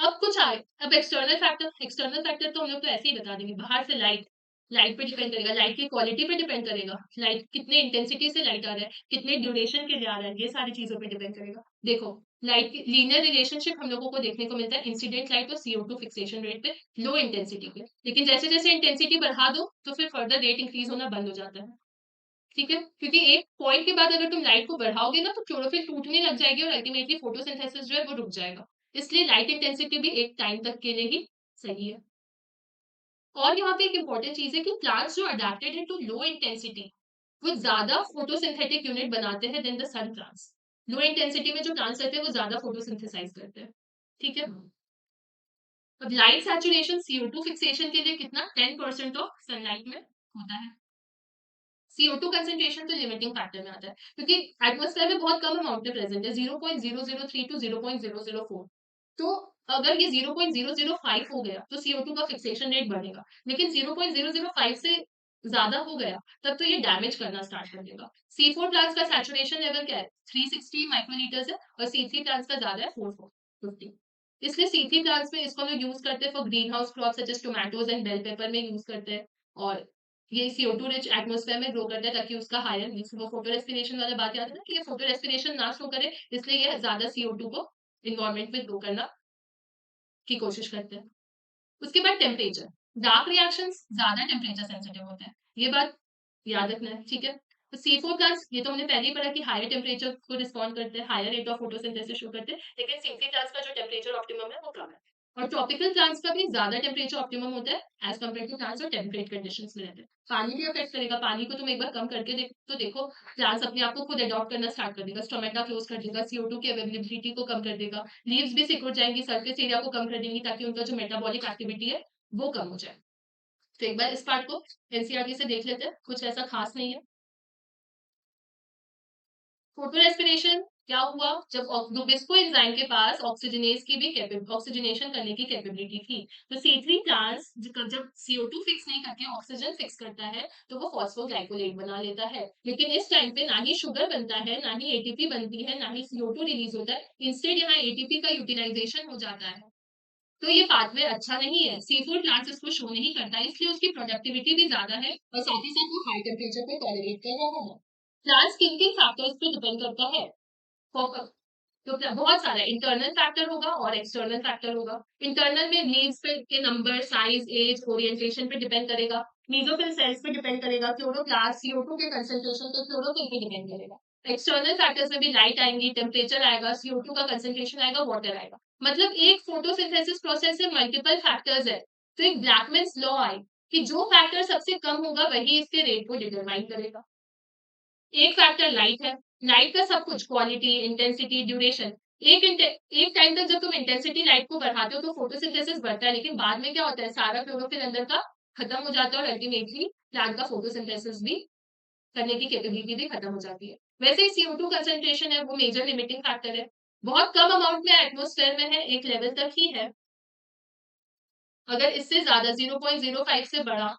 अब कुछ आए, अब एक्सटर्नल फैक्टर तो हम लोग तो ऐसे ही बता देंगे, बाहर से लाइट, लाइट पे डिपेंड करेगा, लाइट की क्वालिटी पे डिपेंड करेगा, लाइट कितने इंटेंसिटी से लाइट आ रहा है, कितने ड्यूरेशन के लिए आ रहा है, ये सारी चीजों पे डिपेंड करेगा। देखो, लाइट की लीनियर रिलेशनशिप हम लोगों को देखने को मिलता है इंसिडेंट लाइट और CO2 फिक्सेशन रेट पे, लो इंटेंसिटी पे। लेकिन जैसे जैसे इंटेंसिटी बढ़ा दो तो फिर फर्दर रेट इंक्रीज होना बंद हो जाता है। ठीक है, क्योंकि एक पॉइंट के बाद अगर तुम लाइट को बढ़ाओगे ना तो क्लोरोफिल टूटने लग जाएगी और अल्टीमेटली फोटोसिंथेसिस जो है वो रुक जाएगा। इसलिए लाइट इंटेंसिटी भी एक टाइम तक के लिए ही सही है। और यहाँ पे एक इंपॉर्टेंट चीज है कि प्लांट्स जो अडेप्टेड है टू लो इंटेंसिटी, वो ज्यादा फोटोसिंथेटिक यूनिट बनाते हैं then the sun plants. Low intensity में जो प्लांट्स रहते हैं वो ज्यादा फोटोसिंथेसाइज करते हैं। ठीक है, अब लाइट सैचुरेशन CO2 फिक्सेशन के लिए कितना 10% ऑफ सनलाइट में होता है। CO2 कंसेंट्रेशन तो लिमिटिंग फैक्टर में आता है क्योंकि एटमॉस्फेयर में बहुत कम अमाउंट में प्रेजेंट है, 0.003 टू 0.004। तो अगर ये 0.005 हो गया तो CO2 का फिक्सेशन रेट बढ़ेगा, लेकिन 0.005 से ज्यादा हो गया तब तो ये डैमेज करना स्टार्ट कर देगा। C4 प्लांट्स का सैचुरेशन लेवल क्या है, 360 माइक्रोलीटर्स है और C3 प्लांट्स का ज्यादा है, 450। इसलिए C3 प्लांट्स में इसको हम लोग यूज करते हैं for greenhouse crop such as tomatoes and bell pepper में यूज करते हैं। और ये CO2 रिच एटमॉस्फेयर में ग्रो करता है ताकि उसका हायर, वो फोटो रेस्पिरेशन वाला बात याद है ना कि ये फोटो रेस्पिरेशन ना शो करे, इसलिए ये ज्यादा CO2 को इन्वायरमेंट में ग्रो करना की कोशिश करते हैं। उसके बाद टेम्परेचर, डार्क रिएक्शंस ज्यादा टेम्परेचर सेंसिटिव होते हैं, ये बात याद रखना है। ठीक है, तो C4 प्लस ये तो हमने पहले ही पढ़ा कि हायर टेम्परेचर को रिस्पॉन्ड करते हैं, higher rate of photosynthesis show करते हैं, लेकिन C3 प्लस का जो टेम्परेचर ऑप्टिमम है वो कम है। और ट्रॉपिकल प्लांट्स का भी ज्यादा टेम्परेचर ऑप्टिमम होता है एज कम्पेयर टू प्लांट्स और टेम्परेट कंडीशंस में रहते हैं। पानी भी अफेक्ट करेगा, पानी को तुम एक बार कम करके तो देखो, प्लांट्स अपने आप को खुद अडॉप्ट करना स्टार्ट कर देगा, स्टोमेटा क्लोज कर देगा, CO2 की अवेलेबिलिटी को कम कर देगा, लीव्स भी सिकुड़ जाएंगी, सरफेस एरिया को कम कर देंगी ताकि उनका जो मेटाबॉलिक एक्टिविटी है वो कम हो जाए। तो एक बार इस पार्ट को एनसीईआरटी से देख लेते हैं, कुछ ऐसा खास नहीं है। फोटो रेस्पिरेशन क्या हुआ, जब डुबिस्को एंजाइम के पास ऑक्सीजनेज की भी ऑक्सीजनेशन करने की कैपेबिलिटी थी, तो C3 प्लांट्स जब CO2 फिक्स नहीं करके ऑक्सीजन फिक्स करता है तो वो फॉस्फोग्लाइकोलेट बना लेता है। लेकिन इस टाइम पे ना ही शुगर बनता है, ना ही ATP बनती है, ना ही CO2 रिलीज होता है, इंस्टेड यहाँ ATP का यूटिलाइजेशन हो जाता है। तो ये पाथवे अच्छा नहीं है, सी फूड प्लांट्स इसको शो नहीं करता, इसलिए उसकी प्रोडक्टिविटी भी ज्यादा है और साथ ही साथ वो हाई टेम्परेचर पे टॉलरेट कर रहा है। प्लांट्स किन किन फैक्टर्स पे डिपेंड करता है, फोकस, तो बहुत सारा इंटरनल फैक्टर होगा और एक्सटर्नल फैक्टर होगा। इंटरनल में लीव्स पे के नंबर, साइज, एज, ओरिएंटेशन पे डिपेंड करेगा, मीजोफिल सेल्स पे डिपेंड करेगा, क्लोरोप्लास्ट CO2 के कंसेंट्रेशन पे क्लोरोफिल पे डिपेंड करेगा। एक्सटर्नल फैक्टर्स में भी लाइट आएंगी, टेम्परेचर आएगा, CO2 का कंसेंट्रेशन आएगा, वाटर आएगा। मतलब एक फोटोसिंथेसिस प्रोसेस से मल्टीपल फैक्टर्स है। तो एक ब्लैकमैन्स लॉ आए कि जो फैक्टर सबसे कम होगा वही इसके रेट को डिटरमाइन करेगा। एक फैक्टर लाइट है, लाइट का सब कुछ, क्वालिटी, इंटेंसिटी, ड्यूरेशन। एक टाइम तक जब तुम इंटेंसिटी लाइट को बढ़ाते हो तो फोटोसिंथेसिस बढ़ता है, लेकिन बाद में क्या होता है, सारा क्लोरोफिल अंदर का खत्म हो जाता है और अल्टीमेटली प्लांट का फोटोसिंथेसिस भी करने की कैपेबिलिटी भी खत्म हो जाती है। वैसे ही CO2 कंसेंट्रेशन है वो मेजर लिमिटिंग फैक्टर है, बहुत कम अमाउंट में एटमोस्फेयर में है, एक लेवल तक ही है। अगर इससे ज्यादा 0.05 से बढ़ा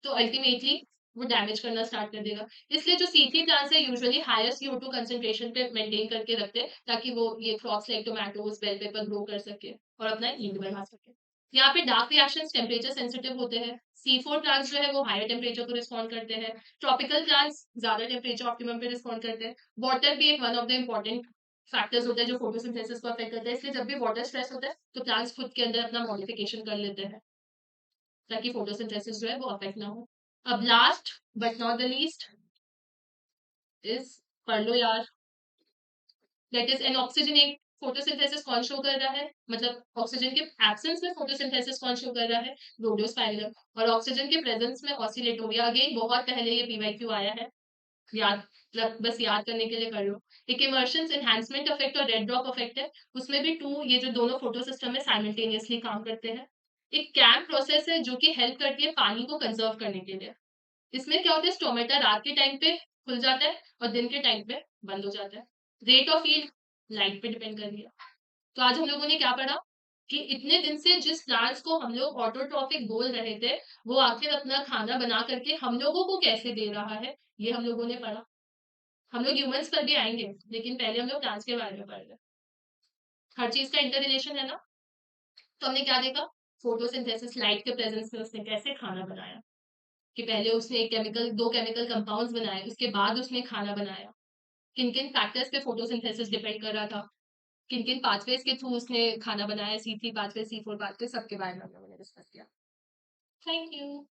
तो अल्टीमेटली वो डैमेज करना स्टार्ट कर देगा। इसलिए जो C3 प्लांट्स है यूजुअली हायर CO2 कंसेंट्रेशन पे मेंटेन करके रखते हैं ताकि वो ये crops like tomatoes, bell pepper grow कर सके और अपना यील्ड बढ़ा सके। यहाँ पे डार्क रिएक्शंस टेम्परेचर सेंसिटिव होते हैं। C4 प्लांट्स जो है वो हायर टेम्परेचर को रिस्पॉन्ड करते हैं, ट्रॉपिकल प्लांट्स ज्यादा टेम्परेचर ऑप्टिमम पे रिस्पॉन्ड करते हैं। वाटर भी एक one of the important factors होता है जो फोटोसिंथेसिस को अफेक्ट करता है, इसलिए जब भी वाटर स्ट्रेस होता है तो प्लांट्स खुद के अंदर अपना मॉडिफिकेशन कर लेते हैं ताकि फोटोसिंथेसिस जो है वो अफेक्ट ना हो। अब last but not the least is, पढ़ लो यार, that is an oxygenate photosynthesis कौन शो कर रहा है, मतलब ऑक्सीजन के एब्सेंस में फोटोसिंथेसिस कौन शो कर रहा है, रोडियोस्पाइरम, और ऑक्सीजन के प्रेजेंस में ऑसिलेटोरिया। अगेन बहुत पहले ये PYQ आया है, याद, बस याद करने के लिए कर लो। एक इमर्शन एनहांसमेंट इफेक्ट और रेड ड्रॉप इफेक्ट है, उसमें भी टू, ये जो दोनों फोटो सिस्टम है साइमल्टेनियसली काम करते हैं। एक कैम्प प्रोसेस है जो कि हेल्प करती है पानी को कंजर्व करने के लिए। इसमें क्या होता है, स्टोमेटा रात के टाइम पे खुल जाता है और दिन के टाइम पे बंद हो जाता है। रेट ऑफ हीट लाइट पे डिपेंड कर रही है। तो आज हम लोगों ने क्या पढ़ा कि इतने दिन से जिस प्लांट्स को हम लोग ऑटोट्रॉफिक बोल रहे थे वो आखिर अपना खाना बना करके हम लोगों को कैसे दे रहा है, ये हम लोगों ने पढ़ा। हम लोग ह्यूमंस पर भी आएंगे लेकिन पहले हम लोग प्लांट्स के बारे में पढ़ रहे हैं। हर चीज का इंटर रिलेशन है ना। तो हमने क्या देखा, फोटोसिंथेसिस, लाइट के प्रेजेंस में उसने कैसे खाना बनाया, कि पहले उसने एक केमिकल, दो केमिकल कंपाउंड्स बनाए, उसके बाद उसने खाना बनाया। किन किन फैक्टर्स पे फोटोसिंथेसिस डिपेंड कर रहा था, किन किन पाथवेज के थ्रू उसने खाना बनाया, C3 पाथवे, C4 पाथवे, सबके बारे में हम लोगों ने डिस्कस किया। Thank you.